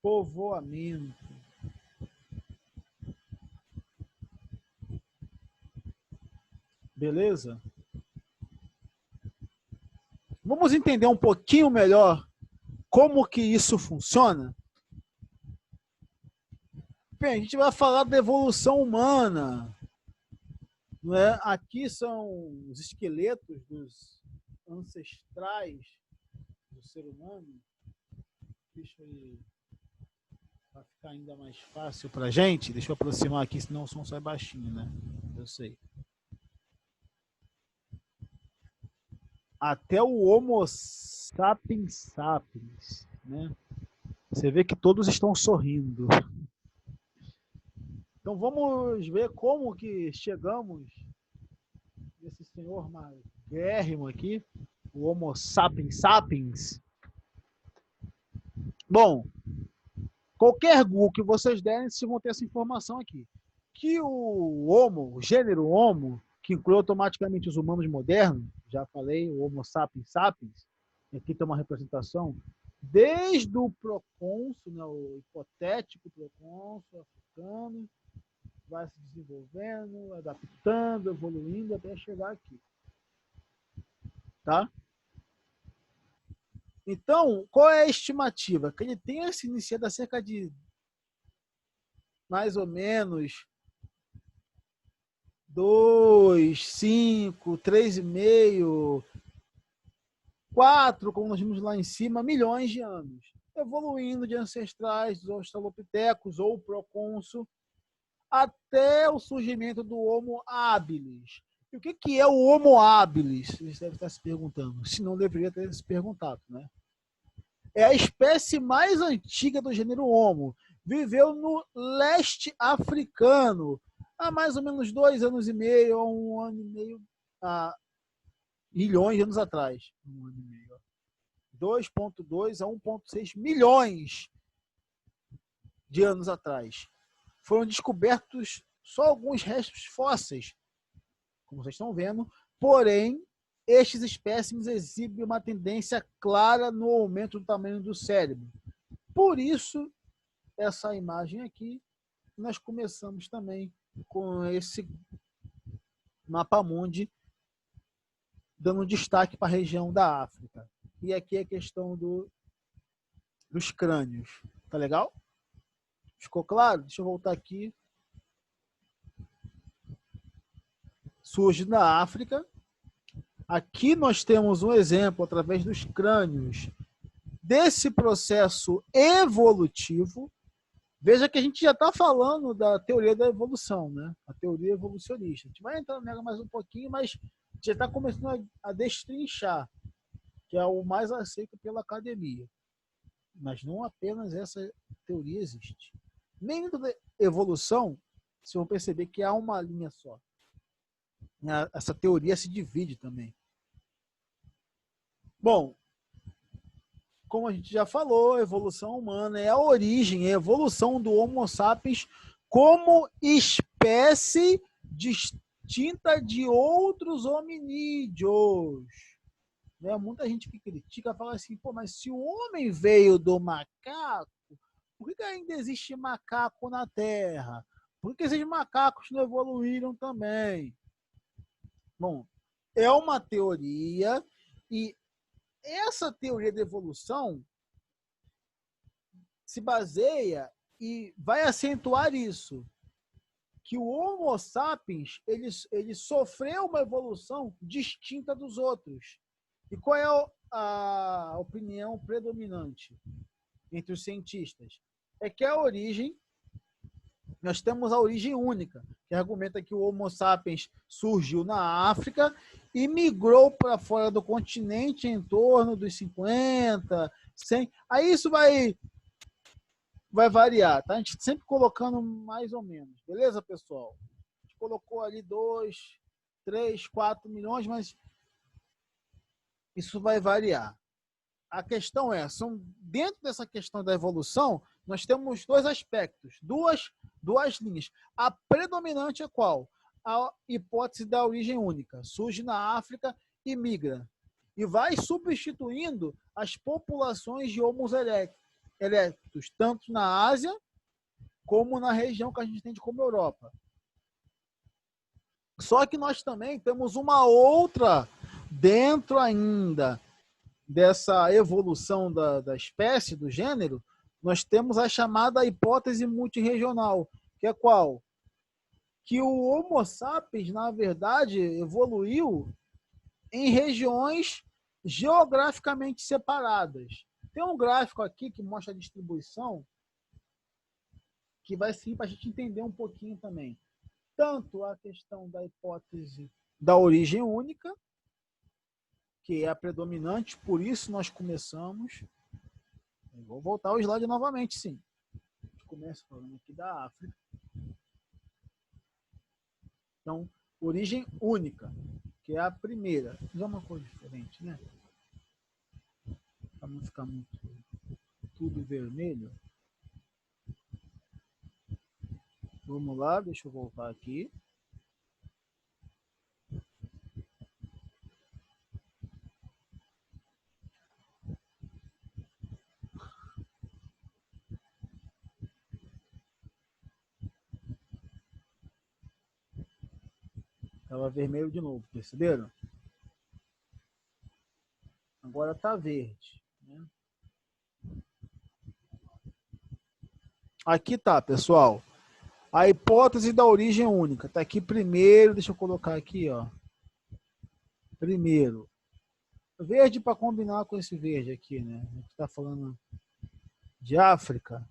povoamento. Beleza? Vamos entender um pouquinho melhor como que isso funciona? Bem, a gente vai falar da evolução humana. Não é? Aqui são os esqueletos dos ancestrais do ser humano. Deixa eu para ficar ainda mais fácil para a gente. Deixa eu aproximar aqui, senão o som sai baixinho, né? Eu sei. Até o Homo sapiens sapiens, né? Você vê que todos estão sorrindo. Então vamos ver como que chegamos nesse senhor magérrimo aqui, o Homo sapiens sapiens. Bom, qualquer Google que vocês derem, vocês vão ter essa informação aqui. Que o Homo, o gênero Homo, que inclui automaticamente os humanos modernos, já falei, o Homo sapiens sapiens, aqui tem uma representação, desde o procônsul, né, o hipotético procônsul africano, vai se desenvolvendo, adaptando, evoluindo até chegar aqui. Tá? Então, qual é a estimativa? Que ele tenha se iniciado há cerca de mais ou menos 2, 5, 3,5, 4, como nós vimos lá em cima, milhões de anos, evoluindo de ancestrais dos australopitecos ou procônsul até o surgimento do Homo habilis. E o que é o Homo habilis? Você deve estar se perguntando, se não deveria ter se perguntado, né? É a espécie mais antiga do gênero Homo. Viveu no leste africano há mais ou menos 2,5 anos, ou 1 ano e meio, milhões de anos atrás. 1 ano e meio. 2,2 a 1,6 milhões de anos atrás. Foram descobertos só alguns restos fósseis, como vocês estão vendo, porém, estes espécimes exibem uma tendência clara no aumento do tamanho do cérebro. Por isso, essa imagem aqui, nós começamos também com esse mapa mundi, dando destaque para a região da África. E aqui é a questão dos crânios. Tá legal? Ficou claro? Deixa eu voltar aqui. Surge na África. Aqui nós temos um exemplo, através dos crânios, desse processo evolutivo. Veja que a gente já está falando da teoria da evolução, né? A teoria evolucionista. A gente vai entrar nela mais um pouquinho, mas já está começando a destrinchar, que é o mais aceito pela academia. Mas não apenas essa teoria existe. Nem dentro da evolução, vocês vão perceber que há uma linha só. Essa teoria se divide também. Bom, como a gente já falou, a evolução humana é a origem, é a evolução do Homo sapiens como espécie distinta de outros hominídeos. Né? Muita gente que critica fala assim, pô, mas se o homem veio do macaco, por que ainda existe macaco na Terra? Por que esses macacos não evoluíram também? Bom, é uma teoria e essa teoria da evolução se baseia e vai acentuar isso, que o Homo sapiens ele sofreu uma evolução distinta dos outros. E qual é a opinião predominante entre os cientistas? É que a origem, nós temos a origem única, que argumenta que o Homo sapiens surgiu na África e migrou para fora do continente em torno dos 50, 100. Aí isso vai variar, tá? A gente sempre colocando mais ou menos, beleza, pessoal? A gente colocou ali 2, 3, 4 milhões, mas isso vai variar. A questão é, dentro dessa questão da evolução, nós temos dois aspectos, duas linhas. A predominante é qual? A hipótese da origem única. Surge na África e migra. E vai substituindo as populações de Homo erectus, tanto na Ásia como na região que a gente entende como Europa. Só que nós também temos uma outra dentro ainda dessa evolução da espécie, do gênero, nós temos a chamada hipótese multirregional, que é qual? Que o Homo sapiens, na verdade, evoluiu em regiões geograficamente separadas. Tem um gráfico aqui que mostra a distribuição, que vai servir para a gente entender um pouquinho também. Tanto a questão da hipótese da origem única, que é a predominante, por isso nós começamos. Eu vou voltar ao slide novamente, sim. A gente começa falando aqui da África. Então, origem única, que é a primeira. Vou usar uma cor diferente, né? Para não ficar muito tudo vermelho? Vamos lá, deixa eu voltar aqui. Estava vermelho de novo, perceberam? Agora está verde. Né? Aqui tá, pessoal. A hipótese da origem única. Está aqui primeiro, deixa eu colocar aqui, ó. Primeiro. Verde para combinar com esse verde aqui, né? A gente está falando de África.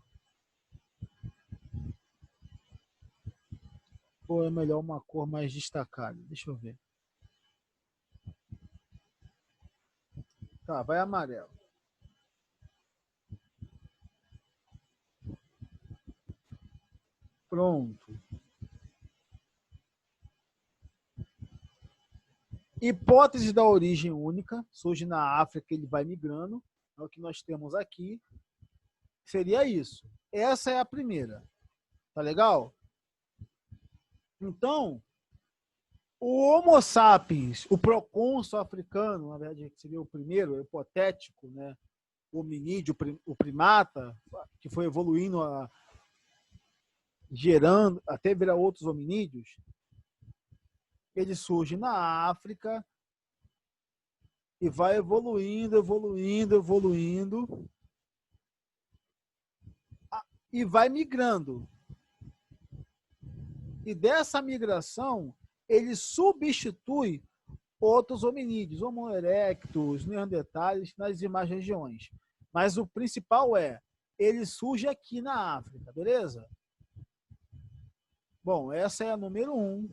Ou é melhor uma cor mais destacada? Deixa eu ver. Tá, vai amarelo. Pronto. Hipótese da origem única, surge na África, ele vai migrando, é o que nós temos aqui. Seria isso. Essa é a primeira. Tá legal? Então, o Homo sapiens, o procônsul africano, na verdade seria o primeiro, o hipotético, né? O hominídeo, o primata, que foi evoluindo, gerando, até virar outros hominídeos, ele surge na África e vai evoluindo, evoluindo, evoluindo e vai migrando. E dessa migração, ele substitui outros hominídeos, Homo erectus, Neandertais, nas demais regiões. Mas o principal ele surge aqui na África, beleza? Bom, essa é a número 1.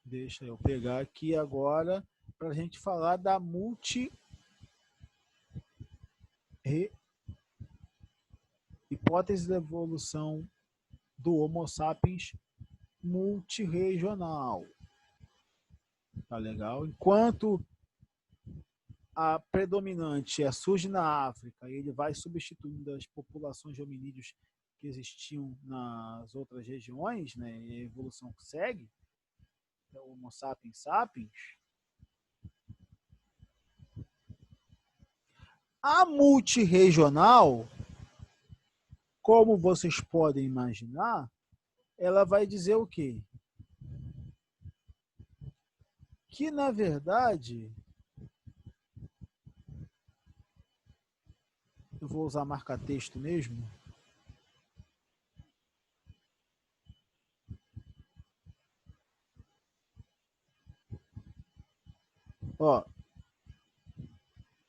Deixa eu pegar aqui agora para a gente falar da hipótese da evolução do Homo sapiens multirregional. Tá legal? Enquanto a predominante surge na África e ele vai substituindo as populações de hominídeos que existiam nas outras regiões, né? E a evolução segue, o Homo sapiens sapiens. A multirregional, como vocês podem imaginar, ela vai dizer o quê? Que, na verdade, eu vou usar marca-texto mesmo. Ó,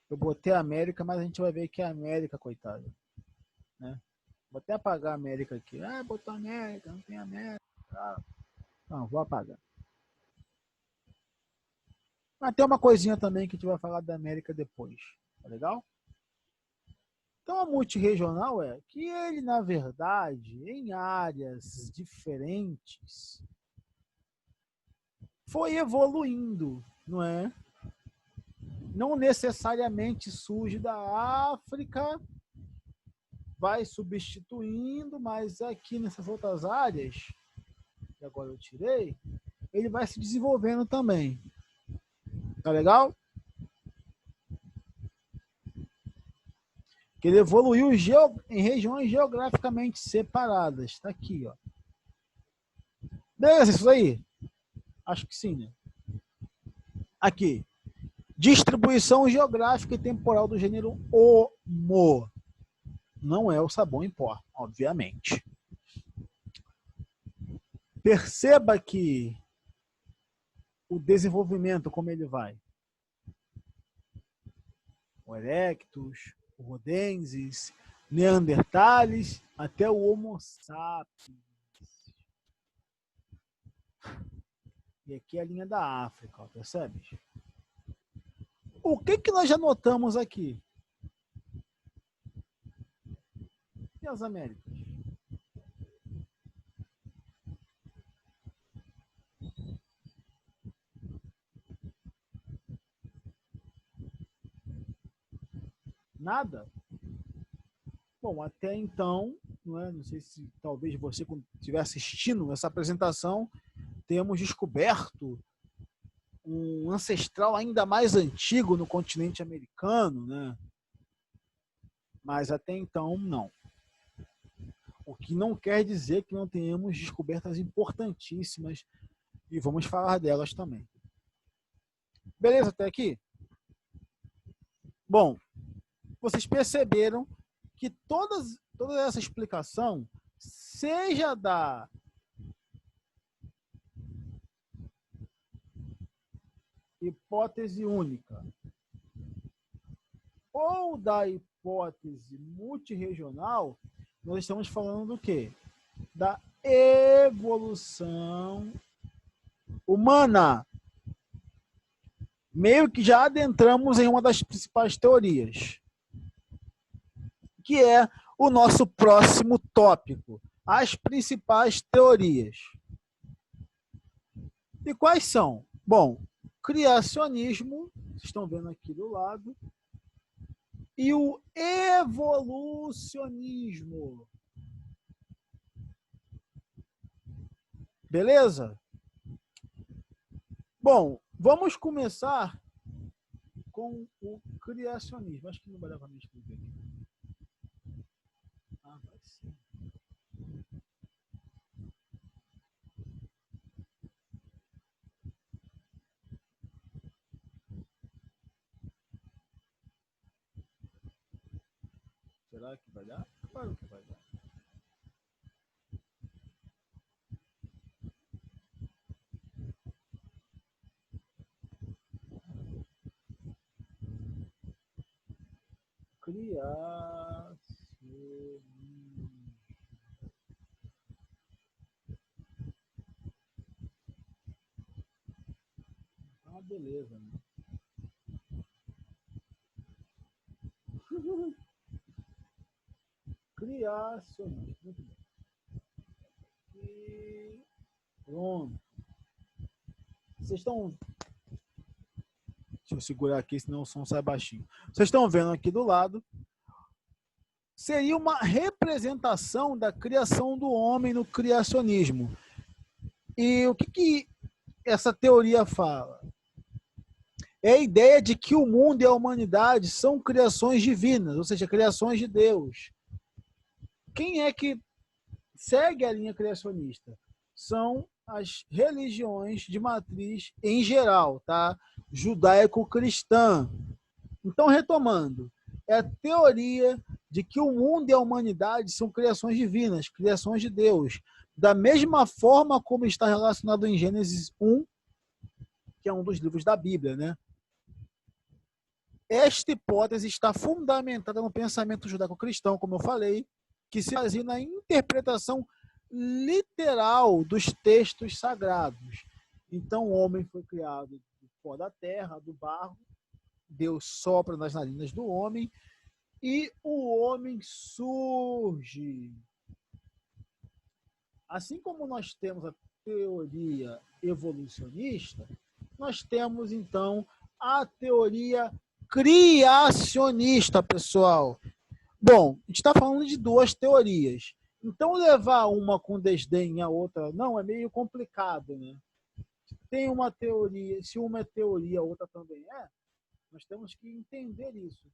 eu botei a América, mas a gente vai ver que é a América, coitada. Né? Vou até apagar a América aqui. Ah, botou América, não tem América. Não, vou apagar. Mas tem uma coisinha também que a gente vai falar da América depois. Tá legal? Então, a multirregional é que ele, na verdade, em áreas diferentes, foi evoluindo, não é? Não necessariamente surge da África, vai substituindo, mas aqui nessas outras áreas, que agora eu tirei, ele vai se desenvolvendo também. Tá legal? Que ele evoluiu em regiões geograficamente separadas. Tá aqui, ó. Beleza, isso aí? Acho que sim, né? Aqui. Distribuição geográfica e temporal do gênero Homo. Não é o sabão em pó, obviamente. Perceba que o desenvolvimento, como ele vai. O Erectus, o Rodensis, Neandertales, até o Homo sapiens. E aqui é a linha da África, ó, percebe? O que nós já notamos aqui? E as Américas? Nada. Bom, até então, não sei se talvez você, quando estiver assistindo essa apresentação, tenhamos descoberto um ancestral ainda mais antigo no continente americano, né? Mas até então, não. O que não quer dizer que não tenhamos descobertas importantíssimas e vamos falar delas também. Beleza até aqui? Bom, vocês perceberam que toda essa explicação, seja da hipótese única ou da hipótese multirregional, nós estamos falando do quê? Da evolução humana. Meio que já adentramos em uma das principais teorias, que é o nosso próximo tópico, as principais teorias. E quais são? Bom, criacionismo, vocês estão vendo aqui do lado, e o evolucionismo. Beleza? Bom, vamos começar com o criacionismo. Acho que não vai dar para me escrever aqui. Ah, vai sim. Será que vai dar? Claro que vai dar. Criacionismo. Ah, beleza, né? Criacionismo. Muito bem. E pronto. Vocês estão. Deixa eu segurar aqui, senão o som sai baixinho. Vocês estão vendo aqui do lado. Seria uma representação da criação do homem no criacionismo. E o que essa teoria fala? É a ideia de que o mundo e a humanidade são criações divinas, ou seja, criações de Deus. Quem é que segue a linha criacionista? São as religiões de matriz em geral, tá? Judaico-cristã. Então, retomando, é a teoria de que o mundo e a humanidade são criações divinas, criações de Deus, da mesma forma como está relacionado em Gênesis 1, que é um dos livros da Bíblia, né? Esta hipótese está fundamentada no pensamento judaico-cristão, como eu falei, que se baseia na interpretação literal dos textos sagrados. Então, o homem foi criado do pó da terra, do barro, Deus sopra nas narinas do homem e o homem surge. Assim como nós temos a teoria evolucionista, nós temos, então, a teoria criacionista, pessoal. Bom, a gente está falando de duas teorias. Então, levar uma com desdém e a outra não é meio complicado, né? Tem uma teoria, se uma é teoria, a outra também é, nós temos que entender isso.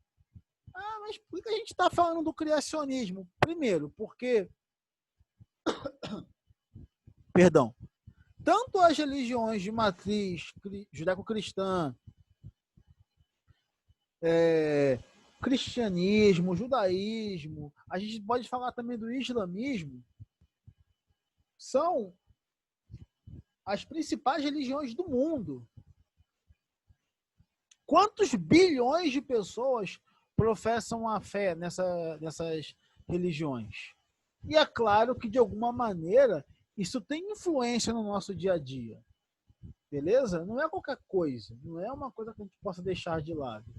Ah, mas por que a gente está falando do criacionismo? Primeiro, porque perdão, tanto as religiões de matriz judaico-cristã, cristianismo, judaísmo, a gente pode falar também do islamismo, são as principais religiões do mundo. Quantos bilhões de pessoas professam a fé nessas religiões? E é claro que, de alguma maneira, isso tem influência no nosso dia a dia. Beleza? Não é qualquer coisa. Não é uma coisa que a gente possa deixar de lado.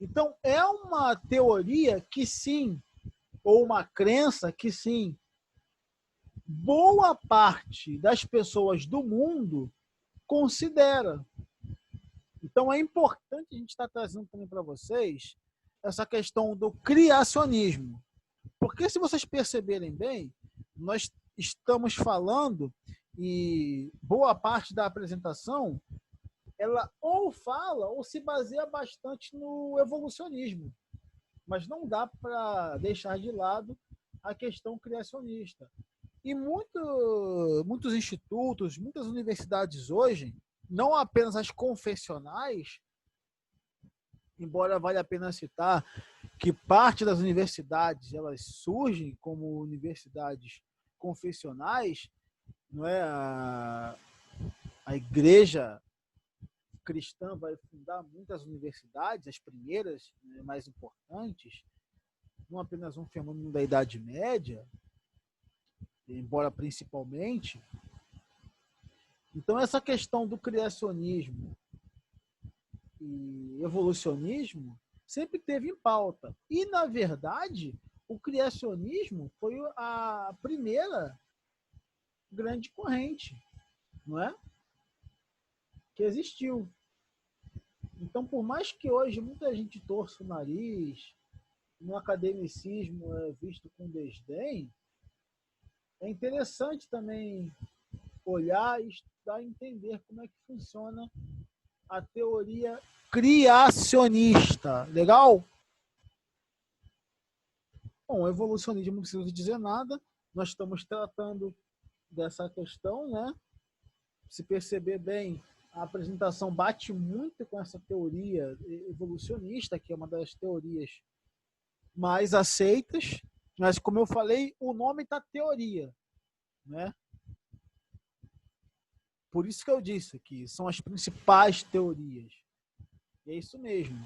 Então, é uma teoria que sim, ou uma crença que sim, boa parte das pessoas do mundo considera. Então, é importante a gente estar trazendo também para vocês essa questão do criacionismo. Porque se vocês perceberem bem, nós estamos falando e boa parte da apresentação ela ou fala ou se baseia bastante no evolucionismo, mas não dá para deixar de lado a questão criacionista. E muitos institutos, muitas universidades hoje, não apenas as confessionais, embora valha a pena citar que parte das universidades elas surgem como universidades confessionais, não é? A igreja cristã vai fundar muitas universidades, as primeiras, né, mais importantes, não apenas um fenômeno da Idade Média, embora principalmente. Então, essa questão do criacionismo e evolucionismo sempre teve em pauta. E, na verdade, o criacionismo foi a primeira grande corrente, não é? Que existiu. Então, por mais que hoje muita gente torça o nariz, no academicismo é visto com desdém, é interessante também olhar, estudar e entender como é que funciona a teoria criacionista. Legal? Bom, o evolucionismo não precisa dizer nada. Nós estamos tratando dessa questão, né? Se perceber bem, a apresentação bate muito com essa teoria evolucionista, que é uma das teorias mais aceitas. Mas, como eu falei, o nome está teoria, né? Por isso que eu disse que são as principais teorias. E é isso mesmo.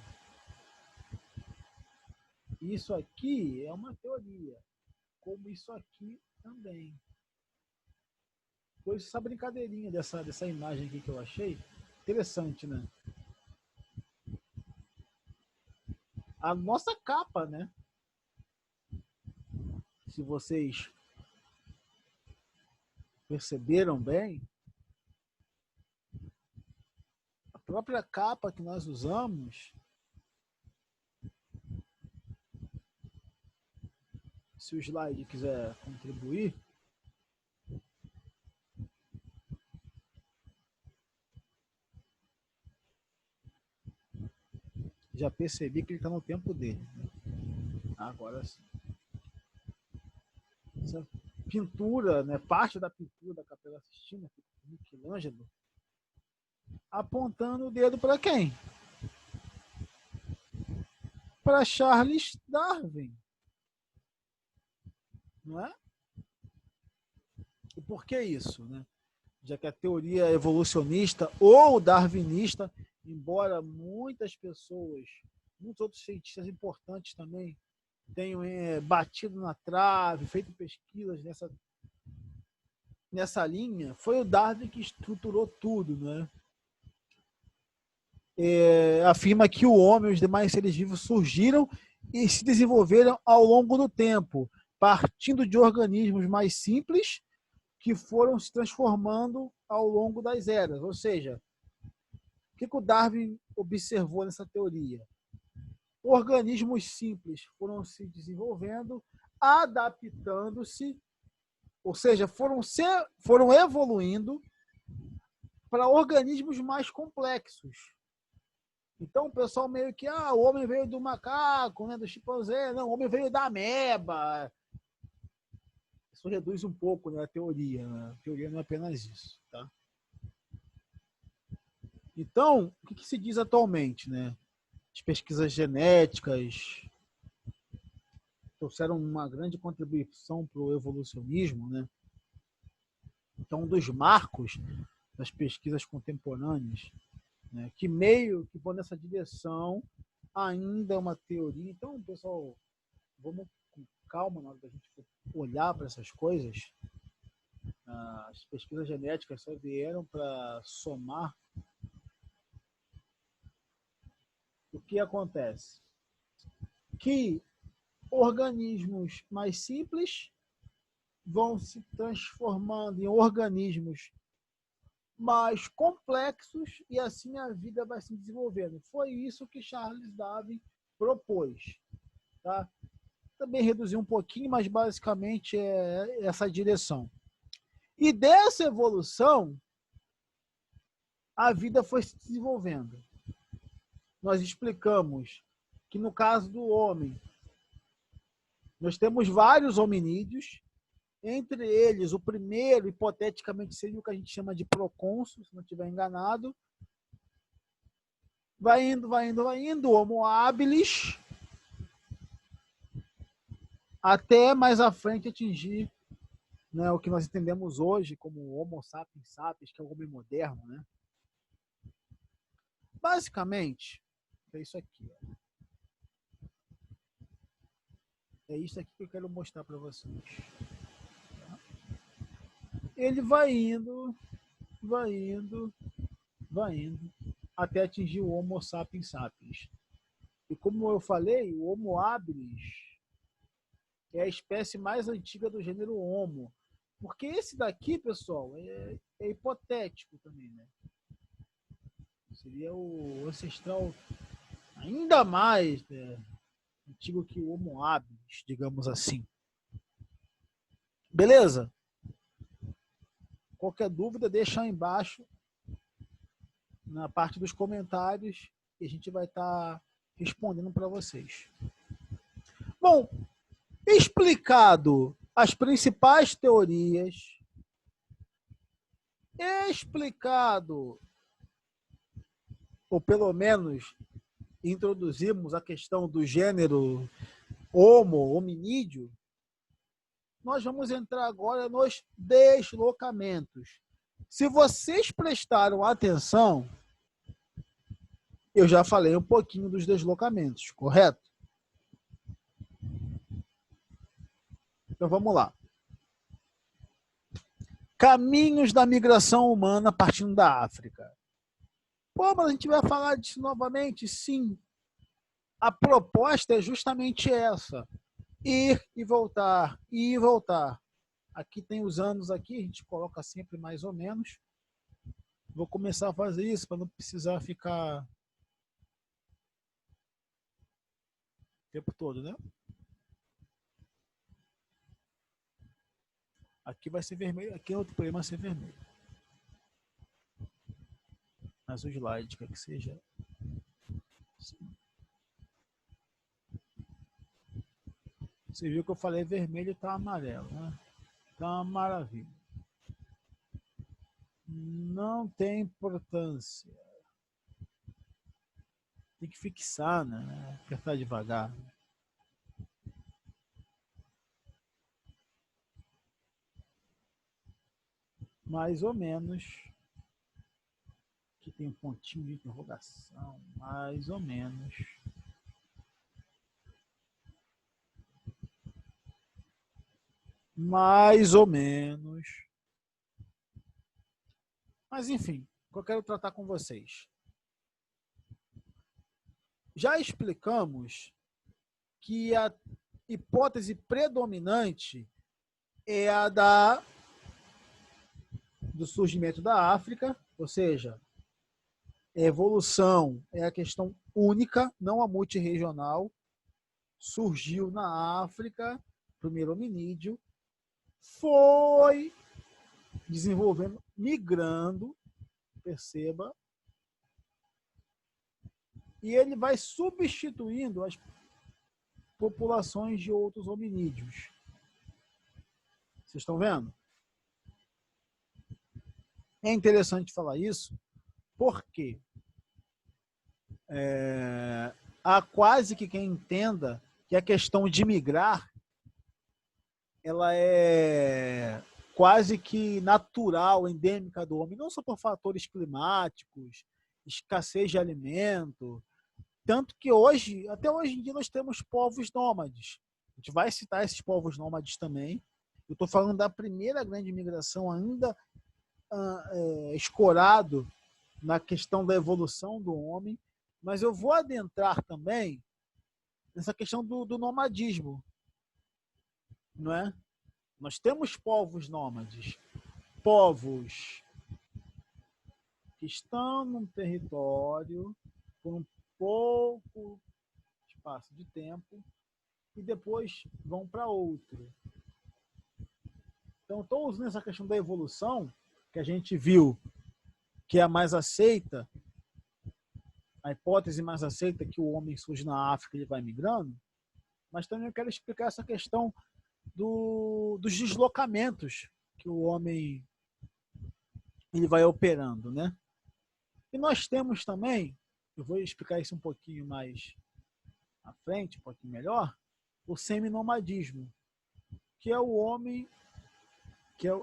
Isso aqui é uma teoria, como isso aqui também. Pois essa brincadeirinha dessa imagem aqui que eu achei, interessante, né? A nossa capa, né? Se vocês perceberam bem, a própria capa que nós usamos, se o slide quiser contribuir, já percebi que ele está no tempo dele. Agora sim. Essa pintura, né, parte da pintura da Capela Sistina, Michelangelo, apontando o dedo para quem? Para Charles Darwin. Não é? E por que isso, né? Já que a teoria evolucionista ou darwinista, embora muitas pessoas, muitos outros cientistas importantes também tenham batido na trave, feito pesquisas nessa linha, foi o Darwin que estruturou tudo, né? Afirma que o homem e os demais seres vivos surgiram e se desenvolveram ao longo do tempo, partindo de organismos mais simples que foram se transformando ao longo das eras. Ou seja, o que o Darwin observou nessa teoria? Organismos simples foram se desenvolvendo, adaptando-se, ou seja, foram evoluindo para organismos mais complexos. Então o pessoal meio que, o homem veio do macaco, né, do chimpanzé, não, o homem veio da ameba. Isso reduz um pouco, né, a teoria. Né? A teoria não é apenas isso. Tá? Então, o que se diz atualmente? Né? As pesquisas genéticas trouxeram uma grande contribuição para o evolucionismo. Né? Então, um dos marcos das pesquisas contemporâneas, né, que meio que vão nessa direção, ainda é uma teoria. Então, pessoal, vamos com calma na hora da gente olhar para essas coisas. As pesquisas genéticas só vieram para somar. O que acontece? Que organismos mais simples vão se transformando em organismos mais complexos e assim a vida vai se desenvolvendo. Foi isso que Charles Darwin propôs. Tá? Também reduzir um pouquinho, mas basicamente é essa direção. E dessa evolução, a vida foi se desenvolvendo. Nós explicamos que no caso do homem, nós temos vários hominídeos, entre eles o primeiro, hipoteticamente, seria o que a gente chama de procônsul, se não estiver enganado. Vai indo, o Homo habilis, até mais à frente atingir, né, o que nós entendemos hoje como Homo sapiens sapiens, que é o homem moderno, né? Basicamente, é isso aqui. Ó. É isso aqui que eu quero mostrar para vocês. Ele vai indo, até atingir o Homo sapiens sapiens. E como eu falei, o Homo habilis é a espécie mais antiga do gênero Homo. Porque esse daqui, pessoal, é hipotético também, né? Seria o ancestral ainda mais, né, antigo que o Homo habilis, digamos assim. Beleza? Qualquer dúvida, deixa aí embaixo na parte dos comentários e a gente vai estar respondendo para vocês. Bom, explicado as principais teorias, explicado, ou pelo menos introduzimos a questão do gênero Homo, hominídeo, nós vamos entrar agora nos deslocamentos. Se vocês prestaram atenção, eu já falei um pouquinho dos deslocamentos, correto? Então vamos lá. Caminhos da migração humana partindo da África. Pô, mas a gente vai falar disso novamente? Sim. A proposta é justamente essa. Ir e voltar, ir e voltar. Aqui tem os anos aqui, a gente coloca sempre mais ou menos. Vou começar a fazer isso para não precisar ficar o tempo todo, né? Aqui vai ser vermelho, aqui é outro problema, vai ser vermelho. Mas o slide quer que seja assim. Você viu que eu falei vermelho e tá amarelo, né? Tá uma maravilha. Não tem importância. Tem que fixar, né? Apertar devagar. Mais ou menos. Aqui tem um pontinho de interrogação. Mais ou menos. Mais ou menos. Mas enfim, o que eu quero tratar com vocês. Já explicamos que a hipótese predominante é a do surgimento da África, ou seja, a evolução é a questão única, não a multirregional. Surgiu na África, primeiro hominídeo, foi desenvolvendo, migrando, perceba, e ele vai substituindo as populações de outros hominídeos. Vocês estão vendo? É interessante falar isso, porque há quase que quem entenda que a questão de migrar ela é quase que natural, endêmica do homem, não só por fatores climáticos, escassez de alimento, tanto que hoje, até hoje em dia, nós temos povos nômades. A gente vai citar esses povos nômades também. Eu estou falando da primeira grande migração ainda escorado na questão da evolução do homem, mas eu vou adentrar também nessa questão do nomadismo, não é? Nós temos povos nômades, povos que estão num território por um pouco espaço de tempo e depois vão para outro. Então, estou usando essa questão da evolução, que a gente viu que é a mais aceita, a hipótese mais aceita que o homem surge na África e ele vai migrando, mas também eu quero explicar essa questão dos deslocamentos que o homem ele vai operando, né? E nós temos também, eu vou explicar isso um pouquinho mais à frente, um pouquinho melhor, o seminomadismo, que é o homem,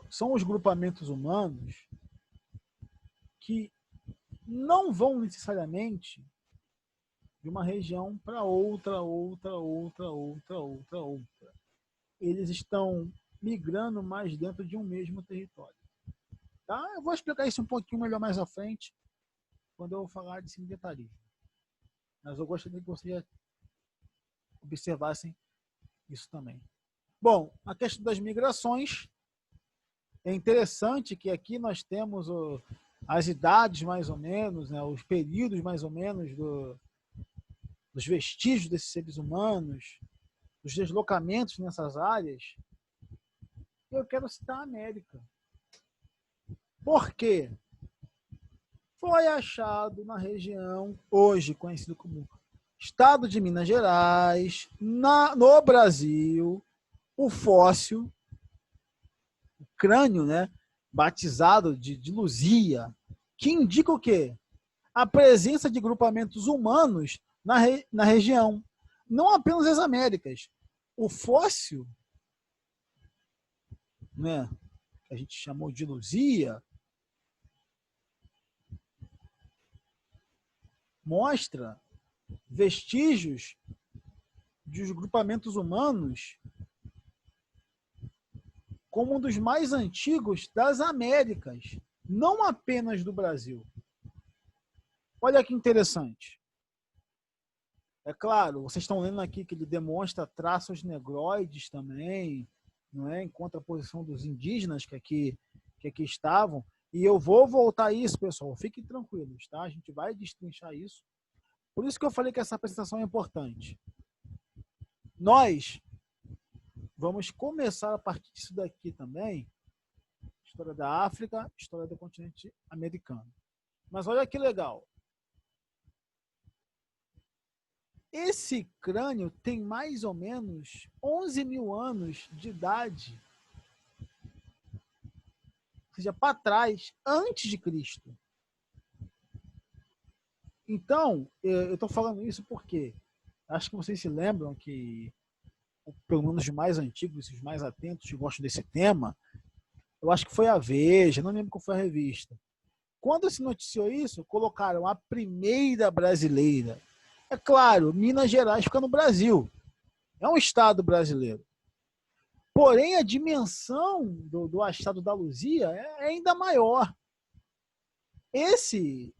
são os grupamentos humanos que não vão necessariamente de uma região para outra. Eles estão migrando mais dentro de um mesmo território. Tá? Eu vou explicar isso um pouquinho melhor mais à frente, quando eu falar de sindetarismo. Mas eu gostaria que vocês observassem isso também. Bom, a questão das migrações é interessante que aqui nós temos as idades mais ou menos, né, os períodos mais ou menos dos vestígios desses seres humanos, dos deslocamentos nessas áreas. Eu quero citar a América. Por quê? Foi achado na região hoje conhecido como Estado de Minas Gerais, no Brasil, o fóssil, o crânio, né, batizado de Luzia, que indica o quê? A presença de grupamentos humanos na região, não apenas as Américas. O fóssil, né, que a gente chamou de Luzia, mostra vestígios dos grupamentos humanos como um dos mais antigos das Américas, não apenas do Brasil. Olha que interessante. É claro, vocês estão lendo aqui que ele demonstra traços negroides também, não é? Em contraposição dos indígenas que aqui estavam. E eu vou voltar a isso, pessoal. Fiquem tranquilos, tá? A gente vai destrinchar isso. Por isso que eu falei que essa apresentação é importante. Nós vamos começar a partir disso daqui também, história da África, história do continente americano. Mas olha que legal. Esse crânio tem mais ou menos 11 mil anos de idade. Ou seja, para trás, antes de Cristo. Então, eu estou falando isso porque acho que vocês se lembram que, pelo menos os mais antigos, os mais atentos que gostam desse tema, eu acho que foi a Veja, não lembro qual foi a revista. Quando se noticiou isso, colocaram a primeira brasileira. É claro, Minas Gerais fica no Brasil. É um estado brasileiro. Porém, a dimensão do achado da Luzia é ainda maior. Esse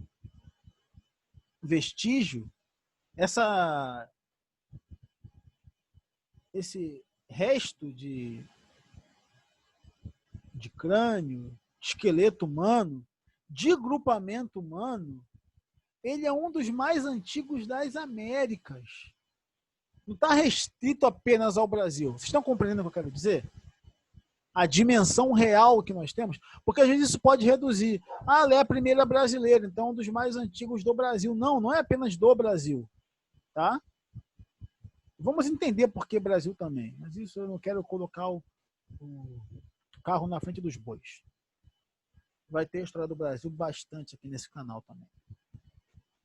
vestígio, esse resto de crânio, esqueleto humano, de grupamento humano, ele é um dos mais antigos das Américas. Não está restrito apenas ao Brasil. Vocês estão compreendendo o que eu quero dizer? A dimensão real que nós temos, porque às vezes isso pode reduzir. Ah, ela é a primeira brasileira, então um dos mais antigos do Brasil. Não, não é apenas do Brasil. Tá? Vamos entender por que Brasil também, mas isso eu não quero colocar o carro na frente dos bois. Vai ter a história do Brasil bastante aqui nesse canal também.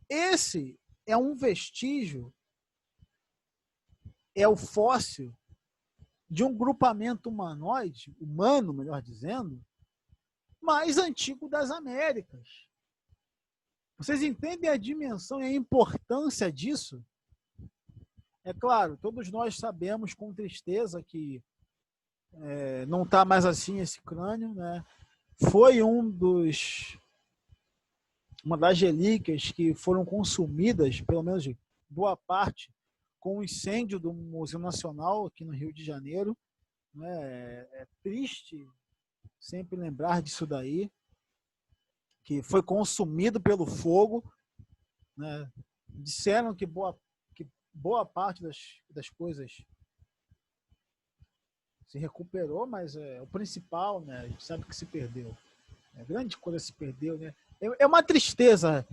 Esse é um vestígio, é o fóssil de um grupamento humanoide, humano, melhor dizendo, mais antigo das Américas. Vocês entendem a dimensão e a importância disso? É claro, todos nós sabemos com tristeza que não está mais assim esse crânio, né? Foi uma das relíquias que foram consumidas, pelo menos de boa parte, com o incêndio do Museu Nacional aqui no Rio de Janeiro. É triste sempre lembrar disso daí, que foi consumido pelo fogo, né? Disseram que boa parte das coisas se recuperou, mas o principal, né, a gente sabe que se perdeu. A grande coisa se perdeu, né? É uma tristeza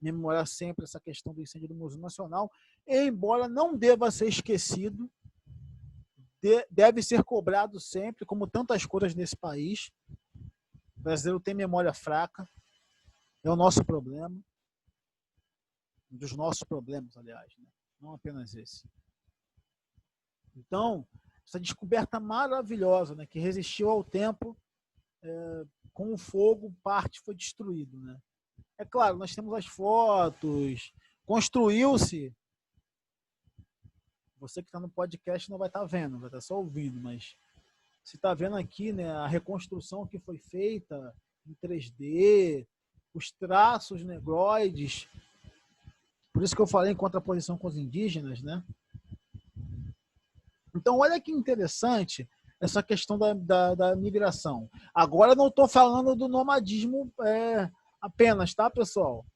rememorar sempre essa questão do incêndio do Museu Nacional, embora não deva ser esquecido, deve ser cobrado sempre, como tantas coisas nesse país. O brasileiro tem memória fraca, é o nosso problema, um dos nossos problemas, aliás, né? Não apenas esse. Então, essa descoberta maravilhosa, né, que resistiu ao tempo, com o fogo, parte foi destruído, né? É claro, nós temos as fotos, construiu-se. Você que está no podcast não vai estar vendo, vai estar só ouvindo, mas você está vendo aqui, né, a reconstrução que foi feita em 3D, os traços negroides. Por isso que eu falei em contraposição com os indígenas, né? Então, olha que interessante essa questão da migração. Agora, não estou falando do nomadismo apenas, tá, pessoal?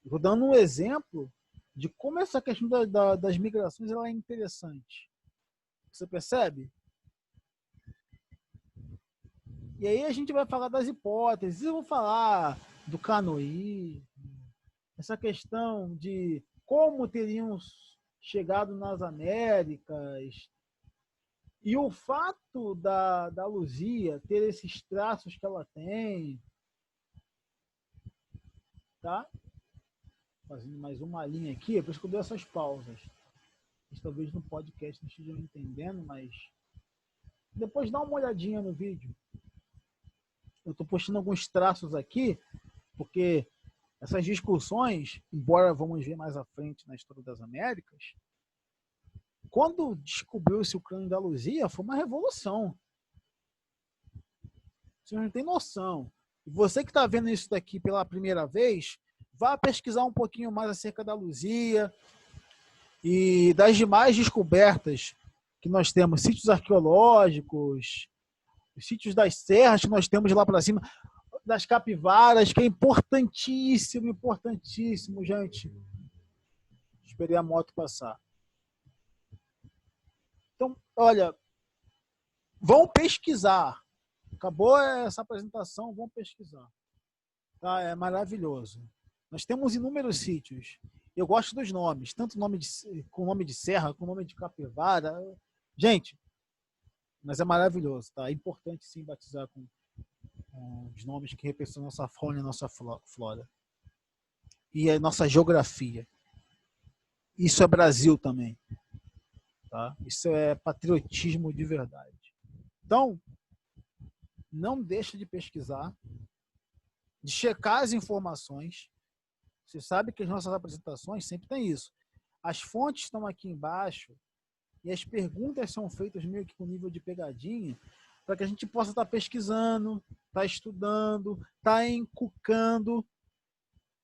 Estou dando um exemplo de como essa questão das migrações ela é interessante. Você percebe? E aí a gente vai falar das hipóteses, eu vou falar do canoí, essa questão de como teriam chegado nas Américas, e o fato da Luzia ter esses traços que ela tem, tá? Fazendo mais uma linha aqui, por isso que eu dou essas pausas. Talvez no podcast não estejam entendendo, mas depois dá uma olhadinha no vídeo. Eu estou postando alguns traços aqui, porque essas discussões, embora vamos ver mais à frente na história das Américas, quando descobriu-se o crânio da Luzia, foi uma revolução. Você não tem noção. E você que está vendo isso daqui pela primeira vez, vá pesquisar um pouquinho mais acerca da Luzia e das demais descobertas que nós temos, sítios arqueológicos, os sítios das serras que nós temos lá para cima, das capivaras, que é importantíssimo, importantíssimo, gente. Esperei a moto passar. Então, olha, vão pesquisar. Acabou essa apresentação, vão pesquisar. Tá? É maravilhoso. Nós temos inúmeros sítios. Eu gosto dos nomes, tanto com nome de serra, com nome de capivara. Gente, mas é maravilhoso, tá? É importante sim batizar com os nomes que representam a nossa fauna e a nossa flora. E a nossa geografia. Isso é Brasil também. Tá? Isso é patriotismo de verdade. Então, não deixa de pesquisar, de checar as informações. Você sabe que as nossas apresentações sempre tem isso. As fontes estão aqui embaixo e as perguntas são feitas meio que com nível de pegadinha para que a gente possa estar pesquisando, estar estudando, estar encucando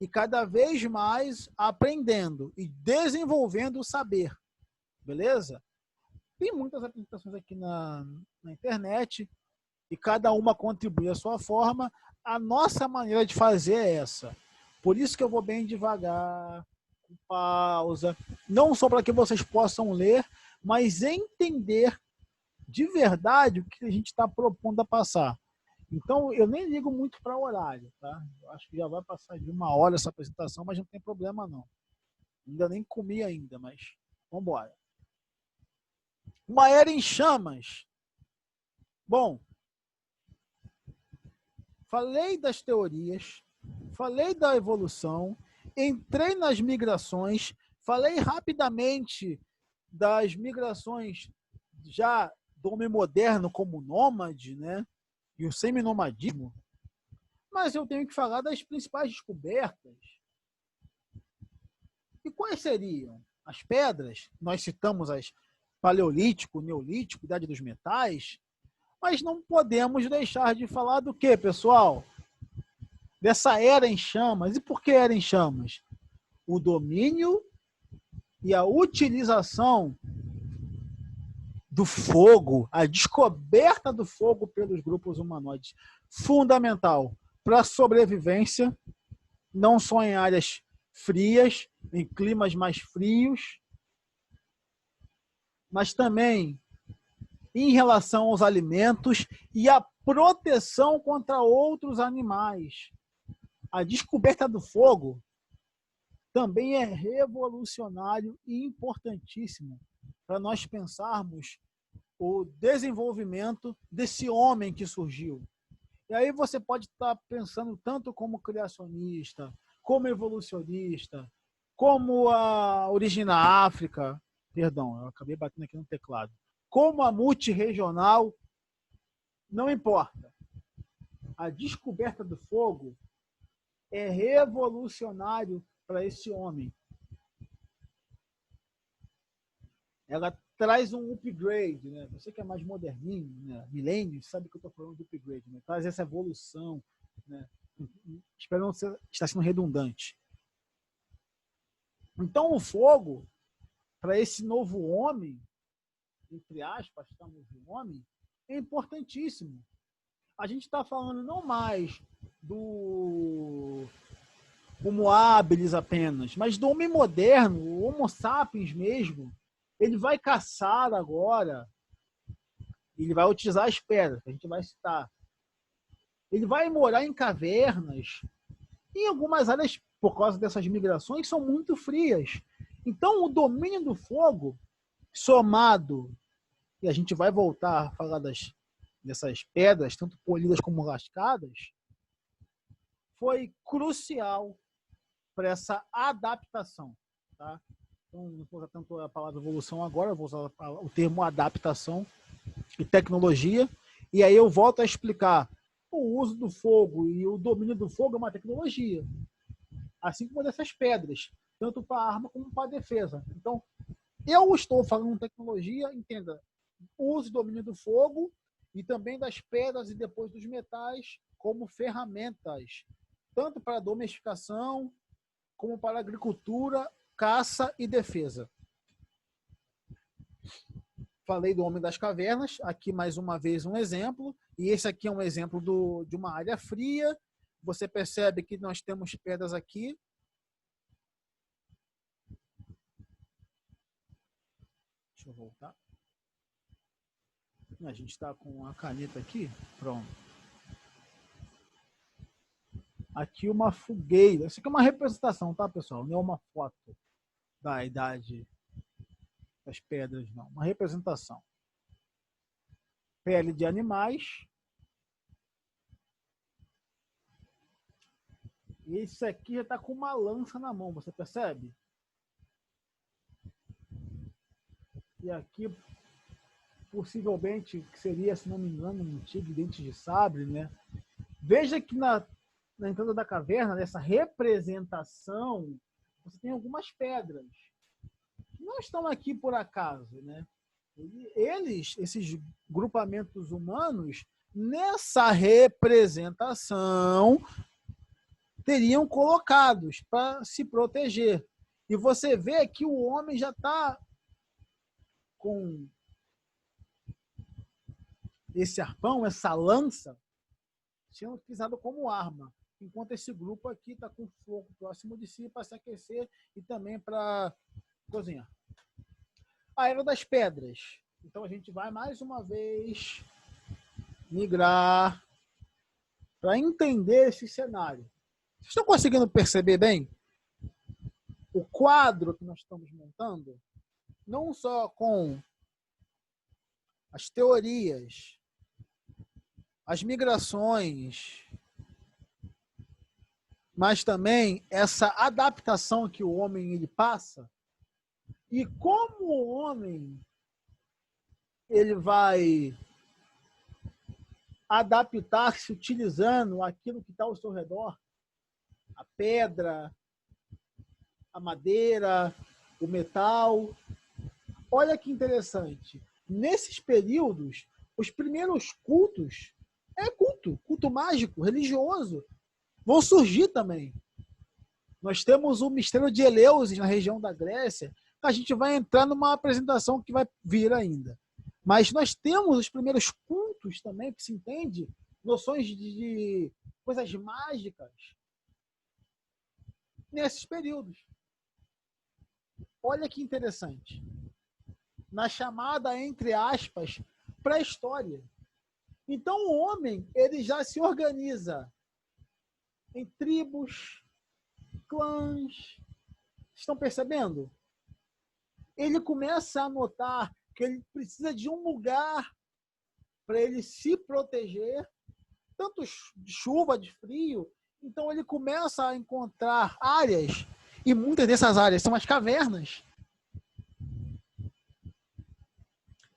e cada vez mais aprendendo e desenvolvendo o saber. Beleza? Tem muitas apresentações aqui na internet e cada uma contribui à sua forma. A nossa maneira de fazer é essa. Por isso que eu vou bem devagar, com pausa, não só para que vocês possam ler, mas entender de verdade o que a gente está propondo a passar. Então, eu nem ligo muito para o horário, tá? Eu acho que já vai passar de 1 hora essa apresentação, mas não tem problema não. Ainda nem comi ainda, mas vamos embora. Uma era em chamas. Bom, falei das teorias, falei da evolução, entrei nas migrações, falei rapidamente das migrações já do homem moderno como nômade, né? E o seminomadismo. Mas eu tenho que falar das principais descobertas. E quais seriam? As pedras, nós citamos as Paleolítico, Neolítico, Idade dos Metais, mas não podemos deixar de falar do que, pessoal? Dessa era em chamas. E por que era em chamas? O domínio e a utilização do fogo, a descoberta do fogo pelos grupos humanoides, fundamental para a sobrevivência, não só em áreas frias, em climas mais frios, mas também em relação aos alimentos e a proteção contra outros animais. A descoberta do fogo também é revolucionário e importantíssimo para nós pensarmos o desenvolvimento desse homem que surgiu. E aí você pode estar pensando tanto como criacionista, como evolucionista, como a origem na África, perdão, eu acabei batendo aqui no teclado, como a multirregional, não importa. A descoberta do fogo é revolucionário para esse homem. Ela traz um upgrade, né? Você que é mais moderninho, né? Milênio, sabe que eu estou falando de upgrade, né? Traz essa evolução, né? Espero não estar sendo redundante. Então o fogo, para esse novo homem, entre aspas, estamos um homem, é importantíssimo. A gente está falando não mais do Homo habilis apenas, mas do homem moderno, o Homo sapiens mesmo. Ele vai caçar agora, ele vai utilizar as pedras, que a gente vai citar. Ele vai morar em cavernas. Em algumas áreas, por causa dessas migrações, são muito frias. Então, o domínio do fogo, somado, e a gente vai voltar a falar dessas pedras, tanto polidas como lascadas, foi crucial para essa adaptação. Tá? Então, não vou usar tanto a palavra evolução agora, vou usar o termo adaptação e tecnologia. E aí eu volto a explicar. O uso do fogo e o domínio do fogo é uma tecnologia. Assim como dessas pedras, tanto para a arma como para a defesa. Então, eu estou falando tecnologia, entenda, o uso e domínio do fogo e também das pedras e depois dos metais como ferramentas, tanto para domesticação como para agricultura, caça e defesa. Falei do Homem das Cavernas, aqui mais uma vez um exemplo, e esse aqui é um exemplo de uma área fria. Você percebe que nós temos pedras aqui. Deixa eu voltar. A gente está com a caneta aqui, pronto. Aqui uma fogueira. Isso aqui é uma representação, tá, pessoal? Não é uma foto da idade das pedras, não. Uma representação. Pele de animais. E esse aqui já está com uma lança na mão, você percebe? E aqui, possivelmente, que seria, se não me engano, um tigre dente de sabre, né? Veja que na entrada da caverna, nessa representação, você tem algumas pedras. Não estão aqui por acaso, né? Eles, esses grupamentos humanos, nessa representação, teriam colocados para se proteger. E você vê que o homem já está com esse arpão, essa lança, sendo utilizado como arma, enquanto esse grupo aqui está com fogo próximo de si para se aquecer e também para cozinhar. A Era das Pedras. Então a gente vai mais uma vez migrar para entender esse cenário. Vocês estão conseguindo perceber bem o quadro que nós estamos montando? Não só com as teorias, as migrações, mas também essa adaptação que o homem ele passa e como o homem ele vai adaptar-se utilizando aquilo que está ao seu redor, a pedra, a madeira, o metal. Olha que interessante. Nesses períodos, os primeiros cultos culto mágico, religioso, vão surgir também. Nós temos o mistério de Eleusis na região da Grécia. A gente vai entrar numa apresentação que vai vir ainda. Mas nós temos os primeiros cultos também, que se entende, noções de coisas mágicas. nesses períodos. Olha que interessante. Na chamada, entre aspas, pré-história. Então, o homem, ele já se organiza em tribos, clãs. Estão percebendo? Ele começa a notar que ele precisa de um lugar para ele se proteger, tanto de chuva, de frio. Então, ele começa a encontrar áreas, e muitas dessas áreas são as cavernas.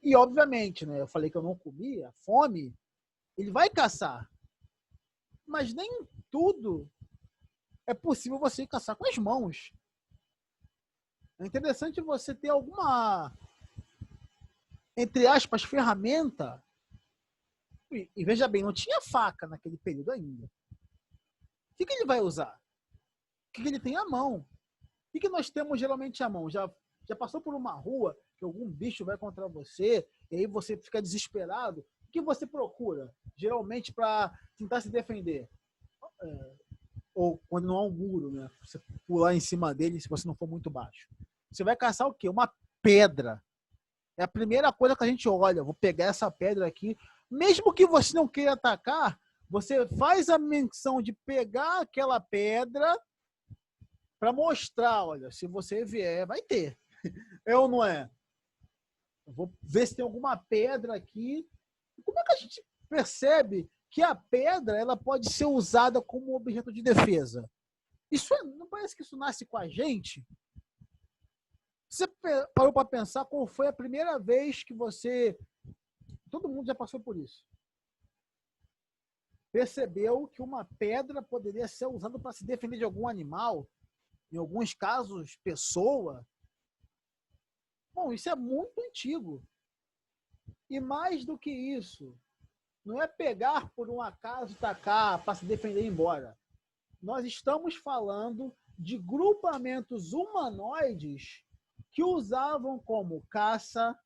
E, obviamente, né, eu falei que eu não comia, fome, ele vai caçar. Mas nem tudo é possível você caçar com as mãos. É interessante você ter alguma, entre aspas, ferramenta. E veja bem, não tinha faca naquele período ainda. O que ele vai usar? O que ele tem à mão? O que nós temos geralmente à mão? Já passou por uma rua que algum bicho vai contra você e aí você fica desesperado? O que você procura, geralmente, para tentar se defender? Ou quando não há um muro, né? Você pular em cima dele se você não for muito baixo. Você vai caçar o quê? Uma pedra. É a primeira coisa que a gente olha. Vou pegar essa pedra aqui. Mesmo que você não queira atacar, você faz a menção de pegar aquela pedra para mostrar, olha, se você vier, vai ter. É ou não é? Eu vou ver se tem alguma pedra aqui. Como é que a gente percebe que a pedra ela pode ser usada como objeto de defesa? Não parece que isso nasce com a gente? Você parou para pensar qual foi a primeira vez que você... Todo mundo já passou por isso. Percebeu que uma pedra poderia ser usada para se defender de algum animal, em alguns casos, pessoa. Bom, isso é muito antigo. E mais do que isso, não é pegar por um acaso e tacar para se defender e ir embora. Nós estamos falando de grupamentos humanoides que usavam como caça,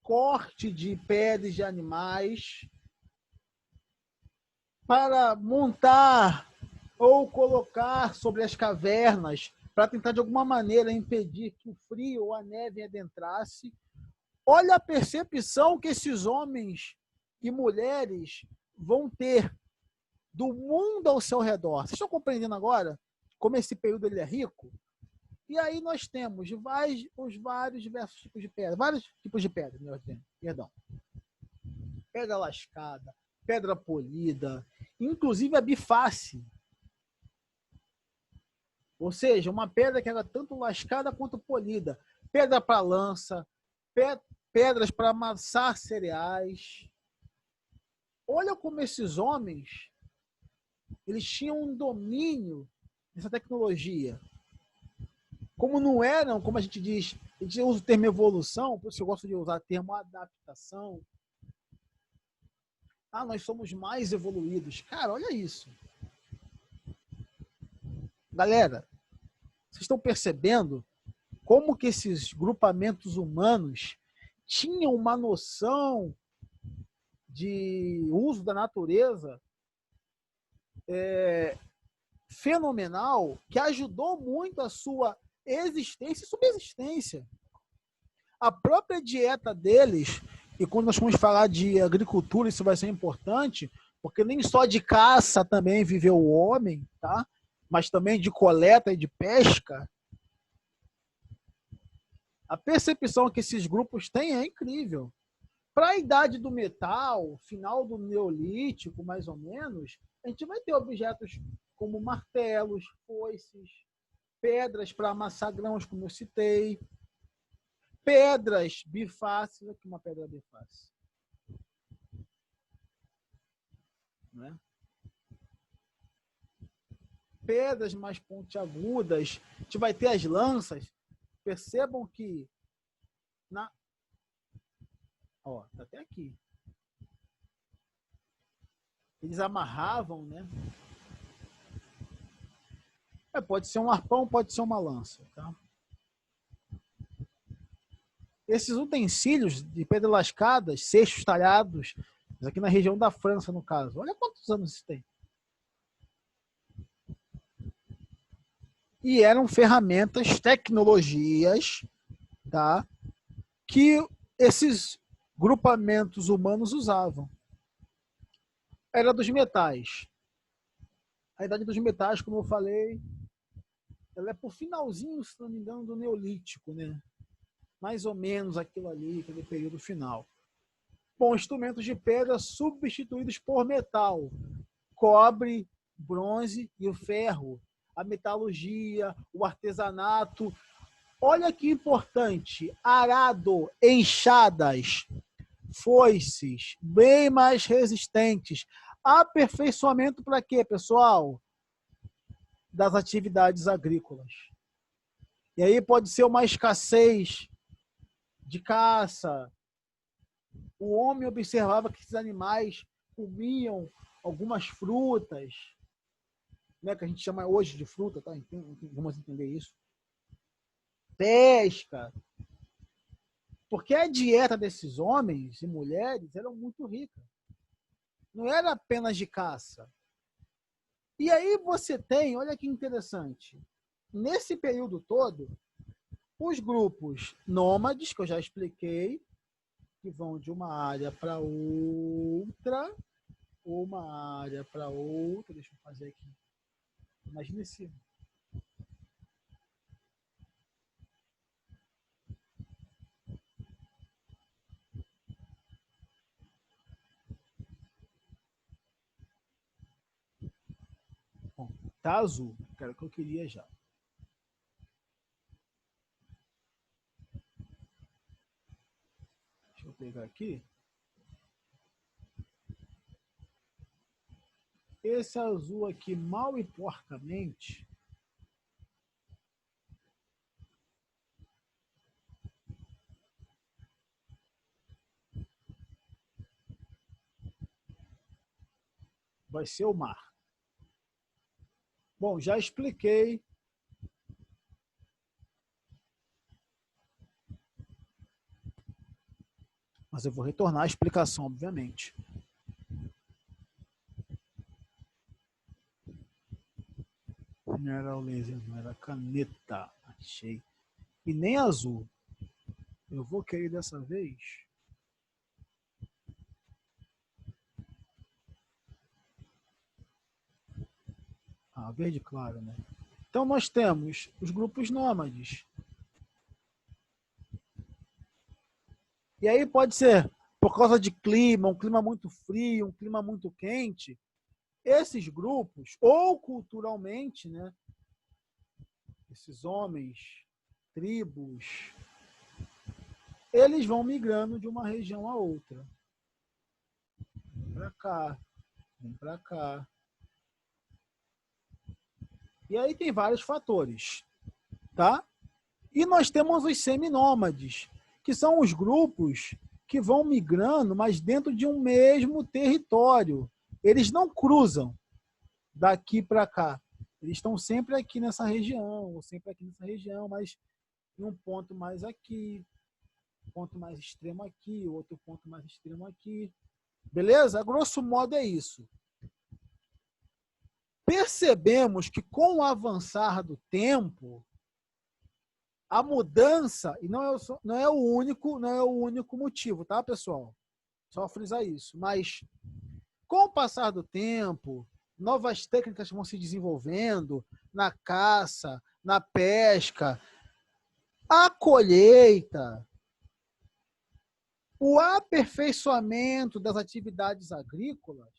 corte de peles de animais, para montar ou colocar sobre as cavernas, para tentar de alguma maneira impedir que o frio ou a neve adentrasse. Olha a percepção que esses homens e mulheres vão ter do mundo ao seu redor. Vocês estão compreendendo agora como esse período ele é rico? E aí nós temos os vários diversos tipos de pedra, vários tipos de pedra, perdão. Pedra lascada, pedra polida, inclusive a biface. Ou seja, uma pedra que era tanto lascada quanto polida. Pedra para lança, pedras para amassar cereais. Olha como esses homens, eles tinham um domínio dessa tecnologia. Como não eram, como a gente diz, a gente usa o termo evolução, por isso eu gosto de usar o termo adaptação. Ah, nós somos mais evoluídos. Cara, olha isso. Galera, vocês estão percebendo como que esses grupamentos humanos tinham uma noção de uso da natureza fenomenal, que ajudou muito a sua existência e subsistência. A própria dieta deles, e quando nós vamos falar de agricultura, isso vai ser importante, porque nem só de caça também viveu o homem, tá? Mas também de coleta e de pesca. A percepção que esses grupos têm é incrível. Para a idade do metal, final do Neolítico, mais ou menos, a gente vai ter objetos como martelos, foices, pedras para amassar grãos, como eu citei, pedras bifaces. Aqui uma pedra biface. Né? Pedras mais pontiagudas. A gente vai ter as lanças. Percebam que ó, tá até aqui. Eles amarravam, né? Pode ser um arpão, pode ser uma lança, tá? Esses utensílios de pedra lascadas, seixos talhados, aqui na região da França, no caso. Olha quantos anos isso tem. e eram ferramentas, tecnologias, tá? Que esses grupamentos humanos usavam. Era dos metais. A idade dos metais, como eu falei, ela é por finalzinho, se não me engano, do Neolítico, né? Mais ou menos aquilo ali, aquele período final. Bom, instrumentos de pedra substituídos por metal, cobre, bronze e o ferro, a metalurgia, o artesanato. Olha que importante, arado, enxadas, foices, bem mais resistentes. Aperfeiçoamento para quê, pessoal? Das atividades agrícolas. E aí pode ser uma escassez de caça. O homem observava que esses animais comiam algumas frutas, né, que a gente chama hoje de fruta, tá? Vamos entender isso. Pesca. Porque a dieta desses homens e mulheres era muito rica. Não era apenas de caça. E aí você tem, olha que interessante, nesse período todo, os grupos nômades, que eu já expliquei, que vão de uma área para outra, deixa eu fazer aqui. Imagina esse. Bom, tá azul, que era o que eu queria já. Deixa eu pegar aqui. Esse azul aqui, mal e porcamente, vai ser o mar. Bom, já expliquei. Mas eu vou retornar à explicação, obviamente. Não era o laser, não era caneta. Achei. E nem azul. Eu vou querer dessa vez. Ah, verde claro, né? Então nós temos os grupos nômades. E aí pode ser por causa de clima, um clima muito frio, um clima muito quente. Esses grupos, ou culturalmente, né? Esses homens, tribos, eles vão migrando de uma região a outra. Vem para cá, vem para cá. E aí tem vários fatores, tá? E nós temos os seminômades, que são os grupos que vão migrando, mas dentro de um mesmo território. Eles não cruzam daqui para cá. Eles estão sempre aqui nessa região, ou sempre aqui nessa região, mas em um ponto mais aqui, um ponto mais extremo aqui, outro ponto mais extremo aqui. Beleza? A grosso modo é isso. Percebemos que com o avançar do tempo, a mudança, e não é o único motivo, tá, pessoal? Só frisar isso. Mas com o passar do tempo, novas técnicas vão se desenvolvendo na caça, na pesca, a colheita, o aperfeiçoamento das atividades agrícolas,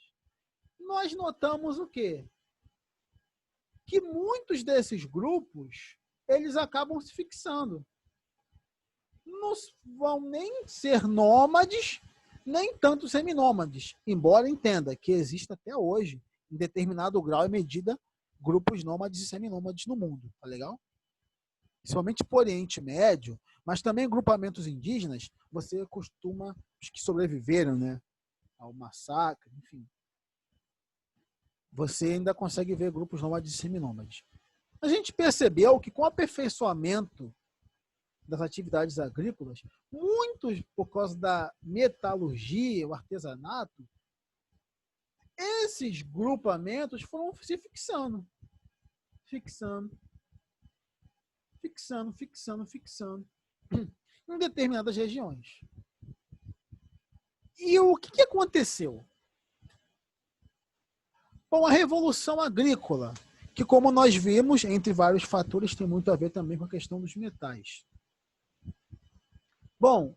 nós notamos o quê? Que muitos desses grupos, eles acabam se fixando. Não vão nem ser nômades, nem tanto seminômades, embora entenda que existe até hoje, em determinado grau e medida, grupos nômades e seminômades no mundo, tá legal? Principalmente por Oriente Médio, mas também grupamentos indígenas, você costuma, os que sobreviveram, né, ao massacre, enfim, você ainda consegue ver grupos nômades e seminômades. A gente percebeu que com o aperfeiçoamento das atividades agrícolas, muitos, por causa da metalurgia, o artesanato, esses grupamentos foram se fixando. fixando em determinadas regiões. E o que aconteceu? Bom, a Revolução Agrícola, que como nós vimos, entre vários fatores, tem muito a ver também com a questão dos metais. Bom,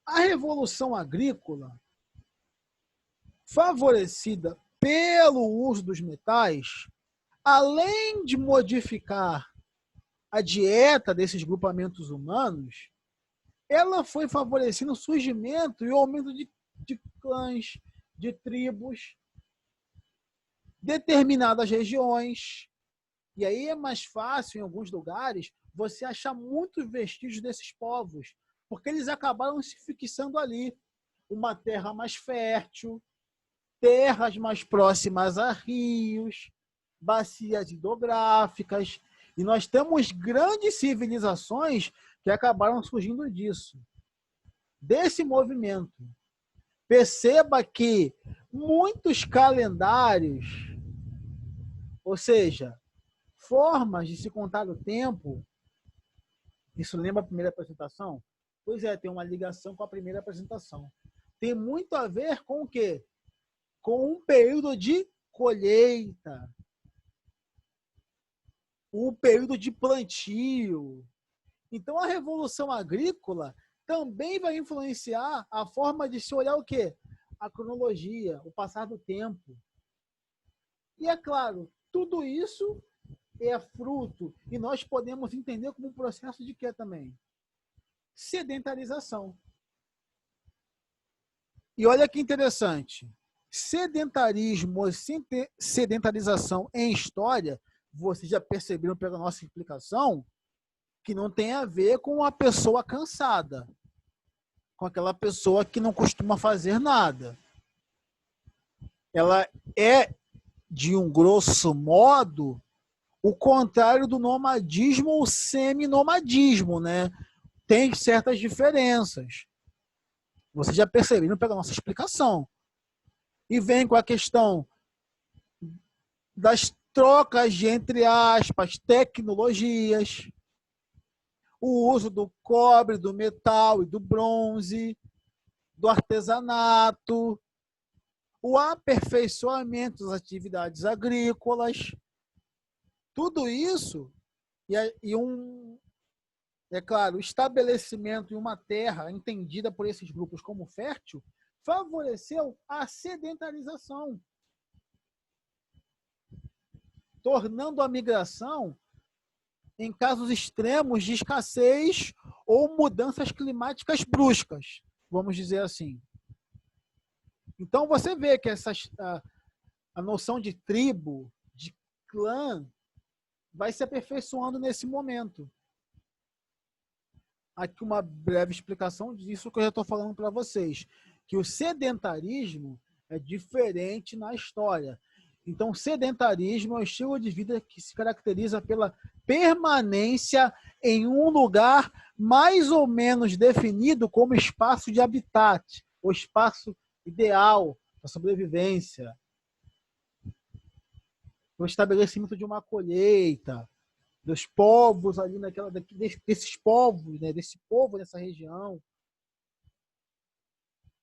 a Revolução Agrícola, favorecida pelo uso dos metais, além de modificar a dieta desses grupamentos humanos, ela foi favorecendo o surgimento e o aumento de clãs, de tribos, determinadas regiões. E aí é mais fácil, em alguns lugares, você achar muitos vestígios desses povos, porque eles acabaram se fixando ali. Uma terra mais fértil, terras mais próximas a rios, bacias hidrográficas. E nós temos grandes civilizações que acabaram surgindo disso, desse movimento. Perceba que muitos calendários, ou seja, formas de se contar o tempo, isso lembra a primeira apresentação? Pois é, tem uma ligação com a primeira apresentação. Tem muito a ver com o quê? Com um período de colheita, um período de plantio. Então, a Revolução Agrícola também vai influenciar a forma de se olhar o quê? A cronologia, o passar do tempo. E, é claro, tudo isso é fruto, e nós podemos entender como um processo de quê também? Sedentarização. E olha que interessante. Sedentarismo, sedentarização em história, vocês já perceberam pela nossa explicação, que não tem a ver com a pessoa cansada, com aquela pessoa que não costuma fazer nada. Ela é, de um grosso modo, o contrário do nomadismo ou semi-nomadismo, né? Tem certas diferenças. Vocês já perceberam pela nossa explicação. E vem com a questão das trocas de, entre aspas, tecnologias, o uso do cobre, do metal e do bronze, do artesanato, o aperfeiçoamento das atividades agrícolas. Tudo isso, é claro, o estabelecimento de uma terra entendida por esses grupos como fértil, favoreceu a sedentarização, tornando a migração em casos extremos de escassez ou mudanças climáticas bruscas, vamos dizer assim. Então, você vê que a noção de tribo, de clã, vai se aperfeiçoando nesse momento. Aqui uma breve explicação disso que eu já estou falando para vocês, que o sedentarismo é diferente na história. Então, sedentarismo é um estilo de vida que se caracteriza pela permanência em um lugar mais ou menos definido como espaço de habitat, ou espaço ideal para sobrevivência, o estabelecimento de uma colheita, dos povos ali desses povos, né, desse povo nessa região.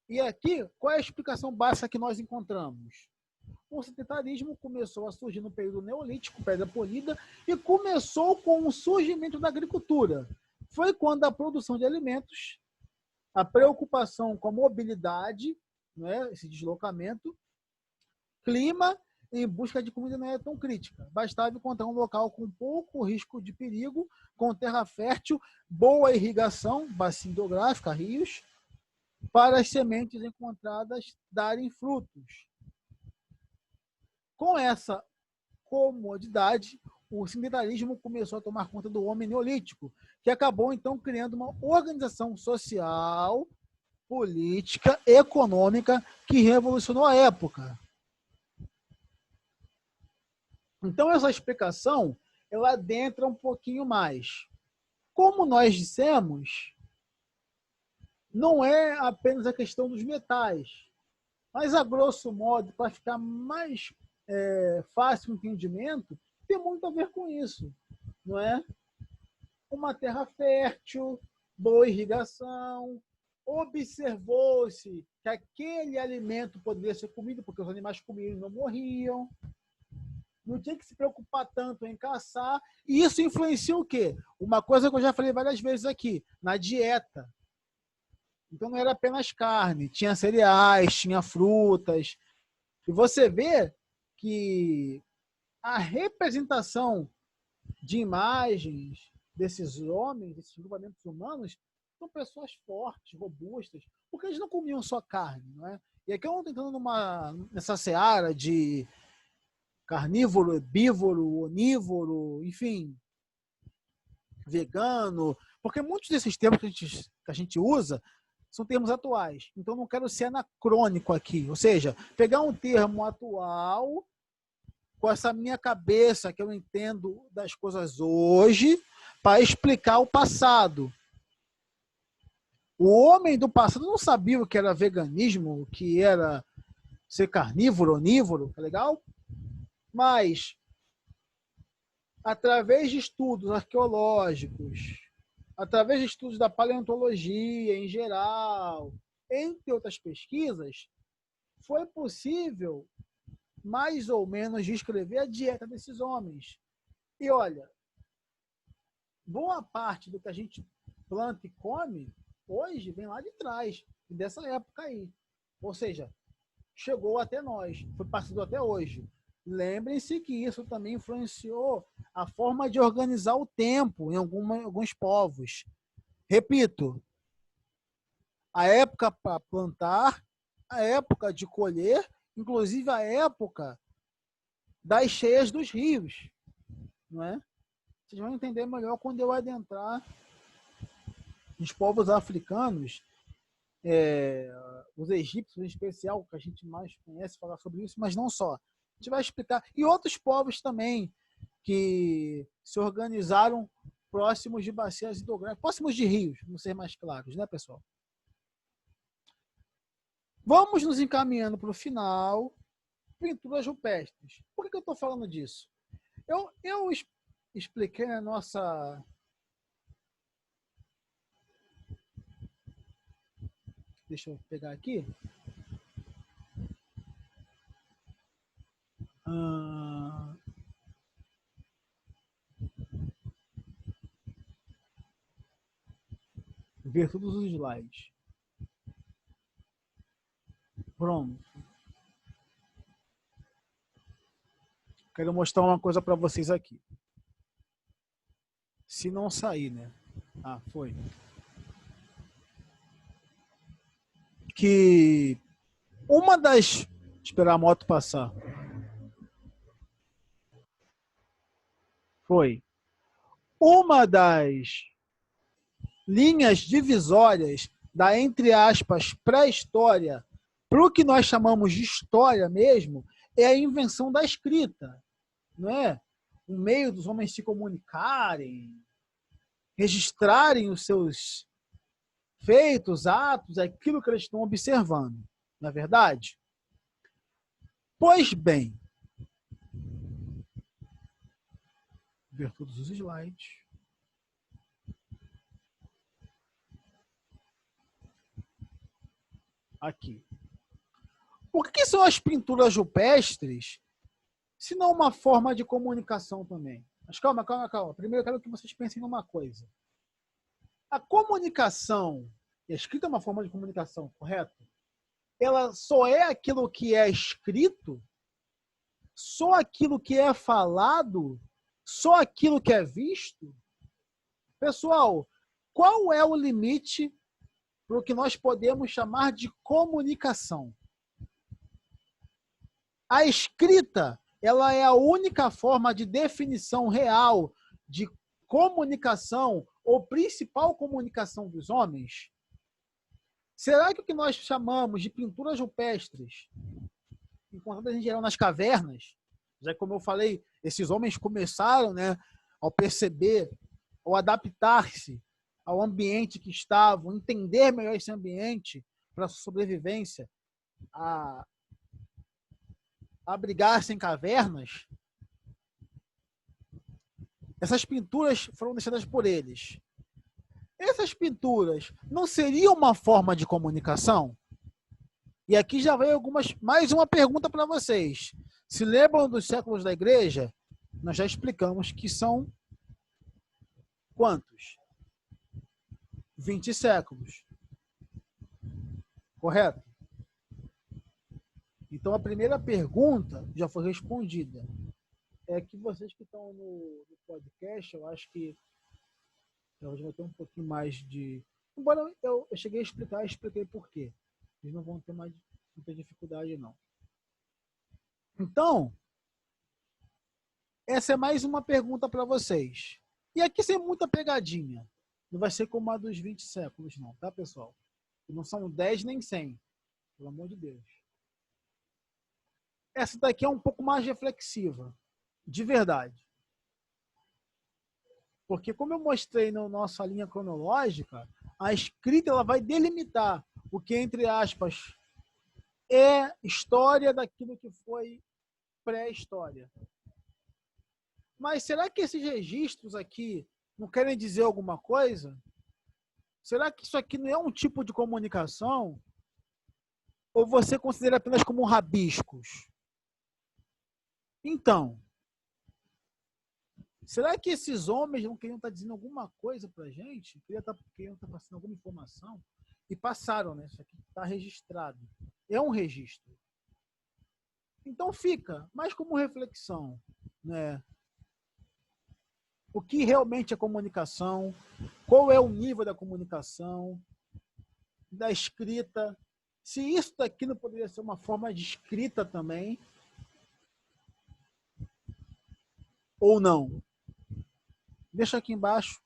E aqui, qual é a explicação básica que nós encontramos? O sedentarismo começou a surgir no período neolítico, pedra polida, e começou com o surgimento da agricultura. Foi quando a produção de alimentos, a preocupação com a mobilidade, né, esse deslocamento, clima em busca de comida não é tão crítica. Bastava encontrar um local com pouco risco de perigo, com terra fértil, boa irrigação, bacia hidrográfica, rios, para as sementes encontradas darem frutos. Com essa comodidade, o sedentarismo começou a tomar conta do homem neolítico, que acabou então criando uma organização social, política, econômica que revolucionou a época. Então, essa explicação, ela adentra um pouquinho mais. Como nós dissemos, não é apenas a questão dos metais, mas, a grosso modo, para ficar mais fácil o entendimento, tem muito a ver com isso. não é? Uma terra fértil, boa irrigação, observou-se que aquele alimento poderia ser comido, porque os animais comiam e não morriam, não tinha que se preocupar tanto em caçar, e isso influencia o quê? Uma coisa que eu já falei várias vezes aqui, na dieta. Então não era apenas carne, tinha cereais, tinha frutas, e você vê que a representação de imagens desses homens, desses grupamentos humanos, são pessoas fortes, robustas, porque eles não comiam só carne, não é? E aqui eu não estou entrando nessa seara de carnívoro, herbívoro, onívoro, enfim, vegano, porque muitos desses termos que a gente usa são termos atuais. Então não quero ser anacrônico aqui, ou seja, pegar um termo atual com essa minha cabeça que eu entendo das coisas hoje para explicar o passado. O homem do passado não sabia o que era veganismo, o que era ser carnívoro, onívoro, tá legal? Mas, através de estudos arqueológicos, através de estudos da paleontologia em geral, entre outras pesquisas, foi possível mais ou menos descrever a dieta desses homens. E olha, boa parte do que a gente planta e come hoje vem lá de trás, dessa época aí. Ou seja, chegou até nós, foi passado até hoje. Lembrem-se que isso também influenciou a forma de organizar o tempo em alguns povos. Repito, a época para plantar, a época de colher, inclusive a época das cheias dos rios, não é? Vocês vão entender melhor quando eu adentrar os povos africanos, os egípcios em especial, que a gente mais conhece falar sobre isso, mas não só. A gente vai explicar. E outros povos também que se organizaram próximos de bacias hidrográficas, próximos de rios, vamos ser mais claros, né, pessoal? Vamos nos encaminhando para o final. Pinturas rupestres. Por que eu estou falando disso? Eu expliquei na nossa... Deixa eu pegar aqui. Ver todos os slides. Pronto. Quero mostrar uma coisa para vocês aqui. Se não sair, né? Ah, foi. Que uma das... Esperar a moto passar. Foi. Uma das linhas divisórias da, entre aspas, pré-história para o que nós chamamos de história mesmo, é a invenção da escrita, não é? O meio dos homens se comunicarem, registrarem os seus feitos, atos, aquilo que eles estão observando, não é verdade? Pois bem, ver todos os slides. Aqui. O que são as pinturas rupestres, se não uma forma de comunicação também? Mas calma. Primeiro eu quero que vocês pensem numa coisa. A comunicação, e a escrita é uma forma de comunicação, correto? Ela só é aquilo que é escrito? Só aquilo que é falado? Só aquilo que é visto? Pessoal, qual é o limite para o que nós podemos chamar de comunicação? A escrita, ela é a única forma de definição real de comunicação ou principal comunicação dos homens? Será que o que nós chamamos de pinturas rupestres, encontradas em geral nas cavernas, já que, como eu falei, esses homens começaram, né, ao perceber, ao adaptar-se ao ambiente que estavam, entender melhor esse ambiente para a sobrevivência, a abrigar-se em cavernas, Essas pinturas foram deixadas por eles. Essas pinturas não seriam uma forma de comunicação? E aqui já veio mais uma pergunta para vocês. Se lembram dos séculos da igreja? Nós já explicamos que são quantos? 20 séculos. Correto? Então a primeira pergunta já foi respondida. É que vocês que estão no podcast, eu acho que hoje vai ter um pouquinho mais de... Embora eu cheguei a explicar, expliquei por quê. Eles não vão ter mais muita dificuldade, não. Então, essa é mais uma pergunta para vocês. E aqui sem muita pegadinha. Não vai ser como a dos 20 séculos, não, tá, pessoal? Não são 10 nem 100. Pelo amor de Deus. Essa daqui é um pouco mais reflexiva. De verdade. Porque como eu mostrei na nossa linha cronológica, a escrita ela vai delimitar o que, entre aspas, é história daquilo que foi pré-história. Mas será que esses registros aqui não querem dizer alguma coisa? Será que isso aqui não é um tipo de comunicação? Ou você considera apenas como rabiscos? Então, será que esses homens não queriam estar dizendo alguma coisa para a gente? Queriam estar passando alguma informação? E passaram, né? Isso aqui está registrado. É um registro. Então fica mais como reflexão, né? O que realmente é comunicação? Qual é o nível da comunicação? Da escrita? Se isso daqui não poderia ser uma forma de escrita também? Ou não? Deixa aqui embaixo.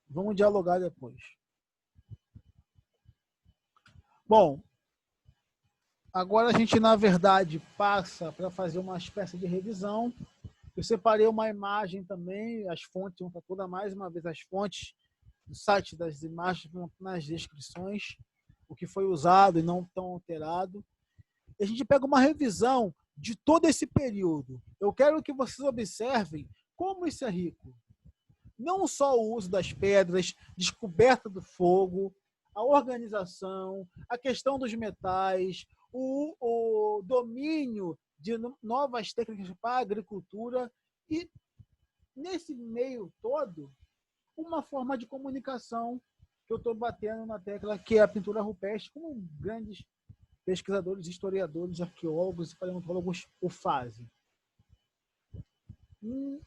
Vamos dialogar depois. Bom, agora a gente, na verdade, passa para fazer uma espécie de revisão. Eu separei uma imagem também, as fontes vão estar todas, mais uma vez, as fontes do site das imagens vão nas descrições, o que foi usado e não tão alterado. E a gente pega uma revisão de todo esse período. Eu quero que vocês observem como isso é rico. Não só o uso das pedras, descoberta do fogo, a organização, a questão dos metais, o domínio de novas técnicas para a agricultura e, nesse meio todo, uma forma de comunicação que eu estou batendo na tecla, que é a pintura rupestre, como grandes pesquisadores, historiadores, arqueólogos e paleontólogos o fazem.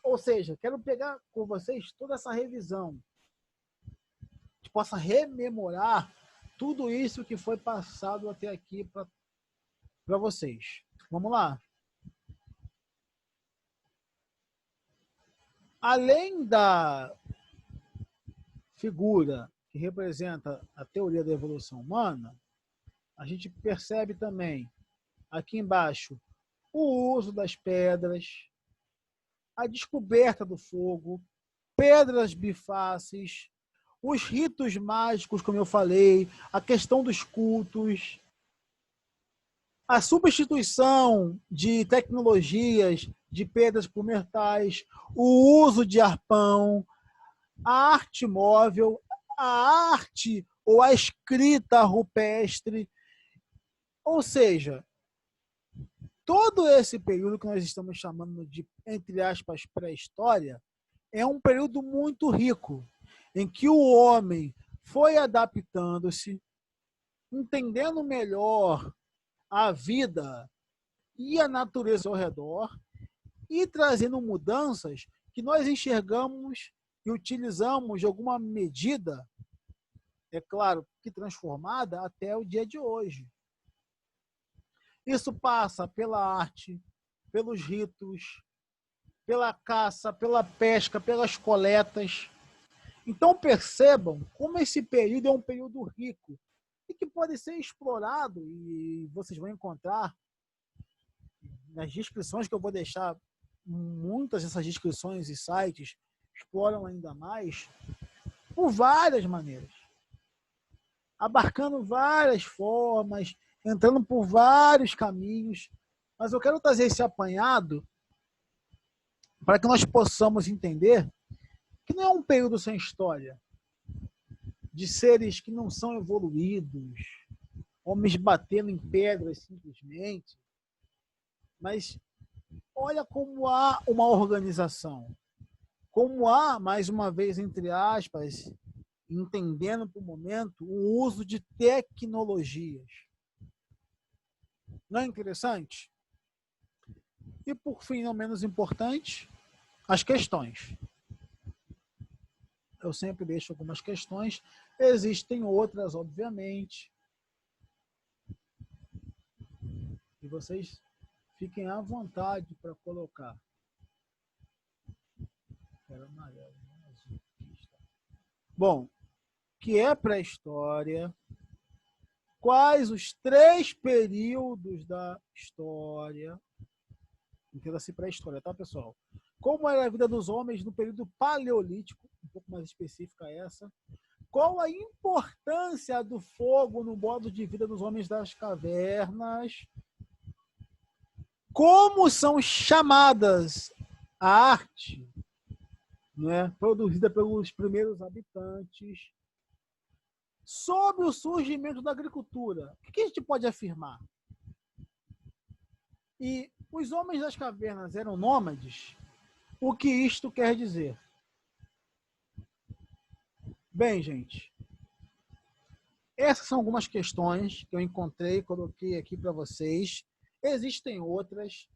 Ou seja, quero pegar com vocês toda essa revisão, que possa rememorar tudo isso que foi passado até aqui para vocês. Vamos lá. Além da figura que representa a teoria da evolução humana, a gente percebe também aqui embaixo o uso das pedras, a descoberta do fogo, pedras bifaces, os ritos mágicos, como eu falei, a questão dos cultos, a substituição de tecnologias de pedras por metais, o uso de arpão, a arte móvel, a arte ou a escrita rupestre. Ou seja, todo esse período que nós estamos chamando de, entre aspas, pré-história, é um período muito rico, em que o homem foi adaptando-se, entendendo melhor a vida e a natureza ao redor e trazendo mudanças que nós enxergamos e utilizamos de alguma medida, é claro, que transformada até o dia de hoje. Isso passa pela arte, pelos ritos, pela caça, pela pesca, pelas coletas. Então percebam como esse período é um período rico e que pode ser explorado, e vocês vão encontrar nas descrições que eu vou deixar, muitas dessas descrições e sites exploram ainda mais, por várias maneiras, abarcando várias formas, entrando por vários caminhos, mas eu quero trazer esse apanhado para que nós possamos entender que não é um período sem história, de seres que não são evoluídos, homens batendo em pedras simplesmente, mas olha como há uma organização, como há, mais uma vez, entre aspas, entendendo para o momento, o uso de tecnologias. Não é interessante? E, por fim, não menos importante, as questões. Eu sempre deixo algumas questões, existem outras, obviamente, e vocês fiquem à vontade para colocar. Bom, que é pré-história, quais os 3 períodos da história, entenda-se pré-história, tá, pessoal? Como era a vida dos homens no período paleolítico, um pouco mais específica essa. Qual a importância do fogo no modo de vida dos homens das cavernas? Como são chamadas a arte, né, produzida pelos primeiros habitantes? Sobre o surgimento da agricultura, o que a gente pode afirmar? E os homens das cavernas eram nômades? O que isto quer dizer? Bem, gente, essas são algumas questões que eu encontrei, coloquei aqui para vocês. Existem outras.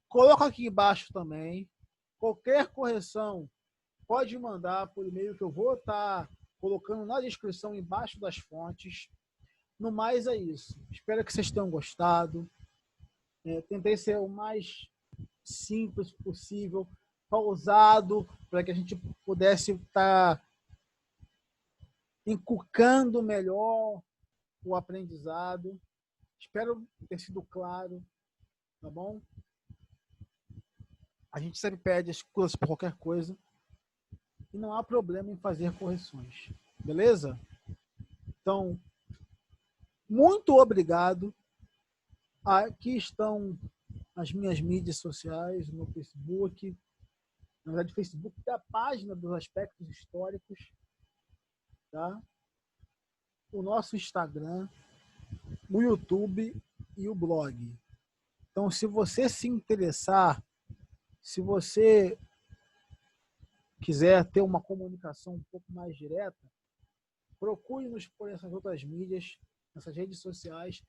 Coloca aqui embaixo também. Qualquer correção pode mandar por e-mail que eu vou estar colocando na descrição embaixo das fontes. No mais é isso. Espero que vocês tenham gostado. Tentei ser o mais simples possível, pausado, para que a gente pudesse estar encucando melhor o aprendizado. Espero ter sido claro, tá bom? A gente sempre pede as coisas por qualquer coisa e não há problema em fazer correções, beleza? Então, muito obrigado. Aqui estão as minhas mídias sociais, o meu Facebook, na verdade, o Facebook da página dos aspectos históricos, tá? O nosso Instagram, o YouTube e o blog. Então, se você se interessar, se você quiser ter uma comunicação um pouco mais direta, procure-nos por essas outras mídias, essas redes sociais,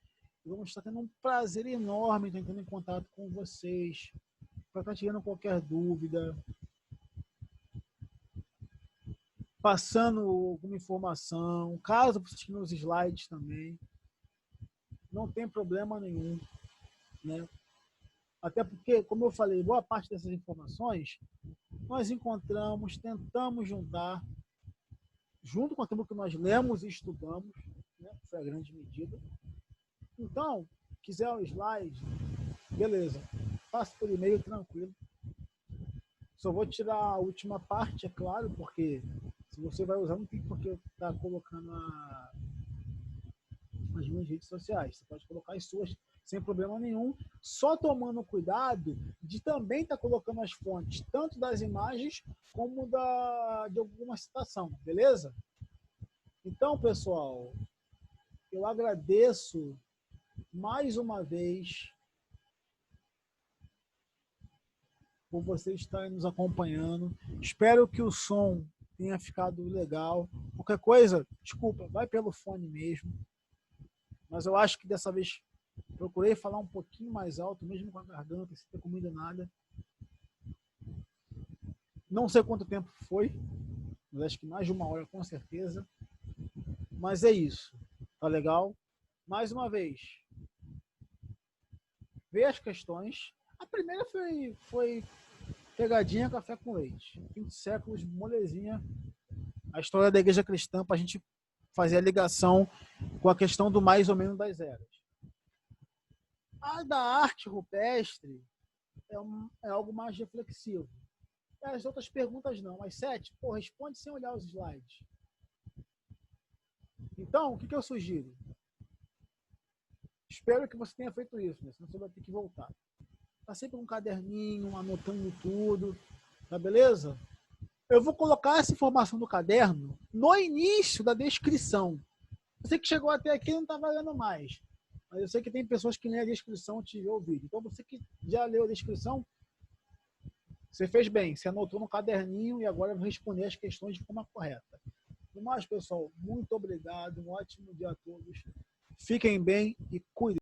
e vamos estar tendo um prazer enorme tentando em contato com vocês, para estar tirando qualquer dúvida, passando alguma informação, caso você tenha os slides também, não tem problema nenhum, né? Até porque, como eu falei, boa parte dessas informações nós encontramos, tentamos juntar, junto com aquilo que nós lemos e estudamos, né? Foi a grande medida. Então, quiser um slide, beleza, faça por e-mail tranquilo. Só vou tirar a última parte, é claro, porque se você vai usar, não tem por que eu estar colocando as minhas redes sociais. Você pode colocar as suas sem problema nenhum, só tomando cuidado de também estar colocando as fontes, tanto das imagens como de alguma citação, beleza? Então, pessoal, eu agradeço mais uma vez por vocês estarem nos acompanhando. Espero que o som tenha ficado legal. Qualquer coisa, desculpa, vai pelo fone mesmo. Mas eu acho que dessa vez procurei falar um pouquinho mais alto, mesmo com a garganta, sem ter comido nada. Não sei quanto tempo foi, mas acho que mais de 1 hora com certeza. Mas é isso. Tá legal? Mais uma vez, ver as questões. A primeira foi pegadinha café com leite. 20 séculos, molezinha. A história da igreja cristã para a gente fazer a ligação com a questão do mais ou menos das eras. A da arte rupestre é algo mais reflexivo. As outras perguntas não. As 7, responde sem olhar os slides. Então, o que eu sugiro? Espero que você tenha feito isso, né? Senão você vai ter que voltar. Tá sempre com um caderninho, anotando tudo, tá beleza? Eu vou colocar essa informação no caderno no início da descrição. Você que chegou até aqui não está valendo mais. Mas eu sei que tem pessoas que lêem a descrição antes de ver o vídeo. Então, você que já leu a descrição, você fez bem. Você anotou no caderninho e agora eu vou responder as questões de forma correta. No mais, pessoal, muito obrigado. Um ótimo dia a todos. Fiquem bem e cuidem.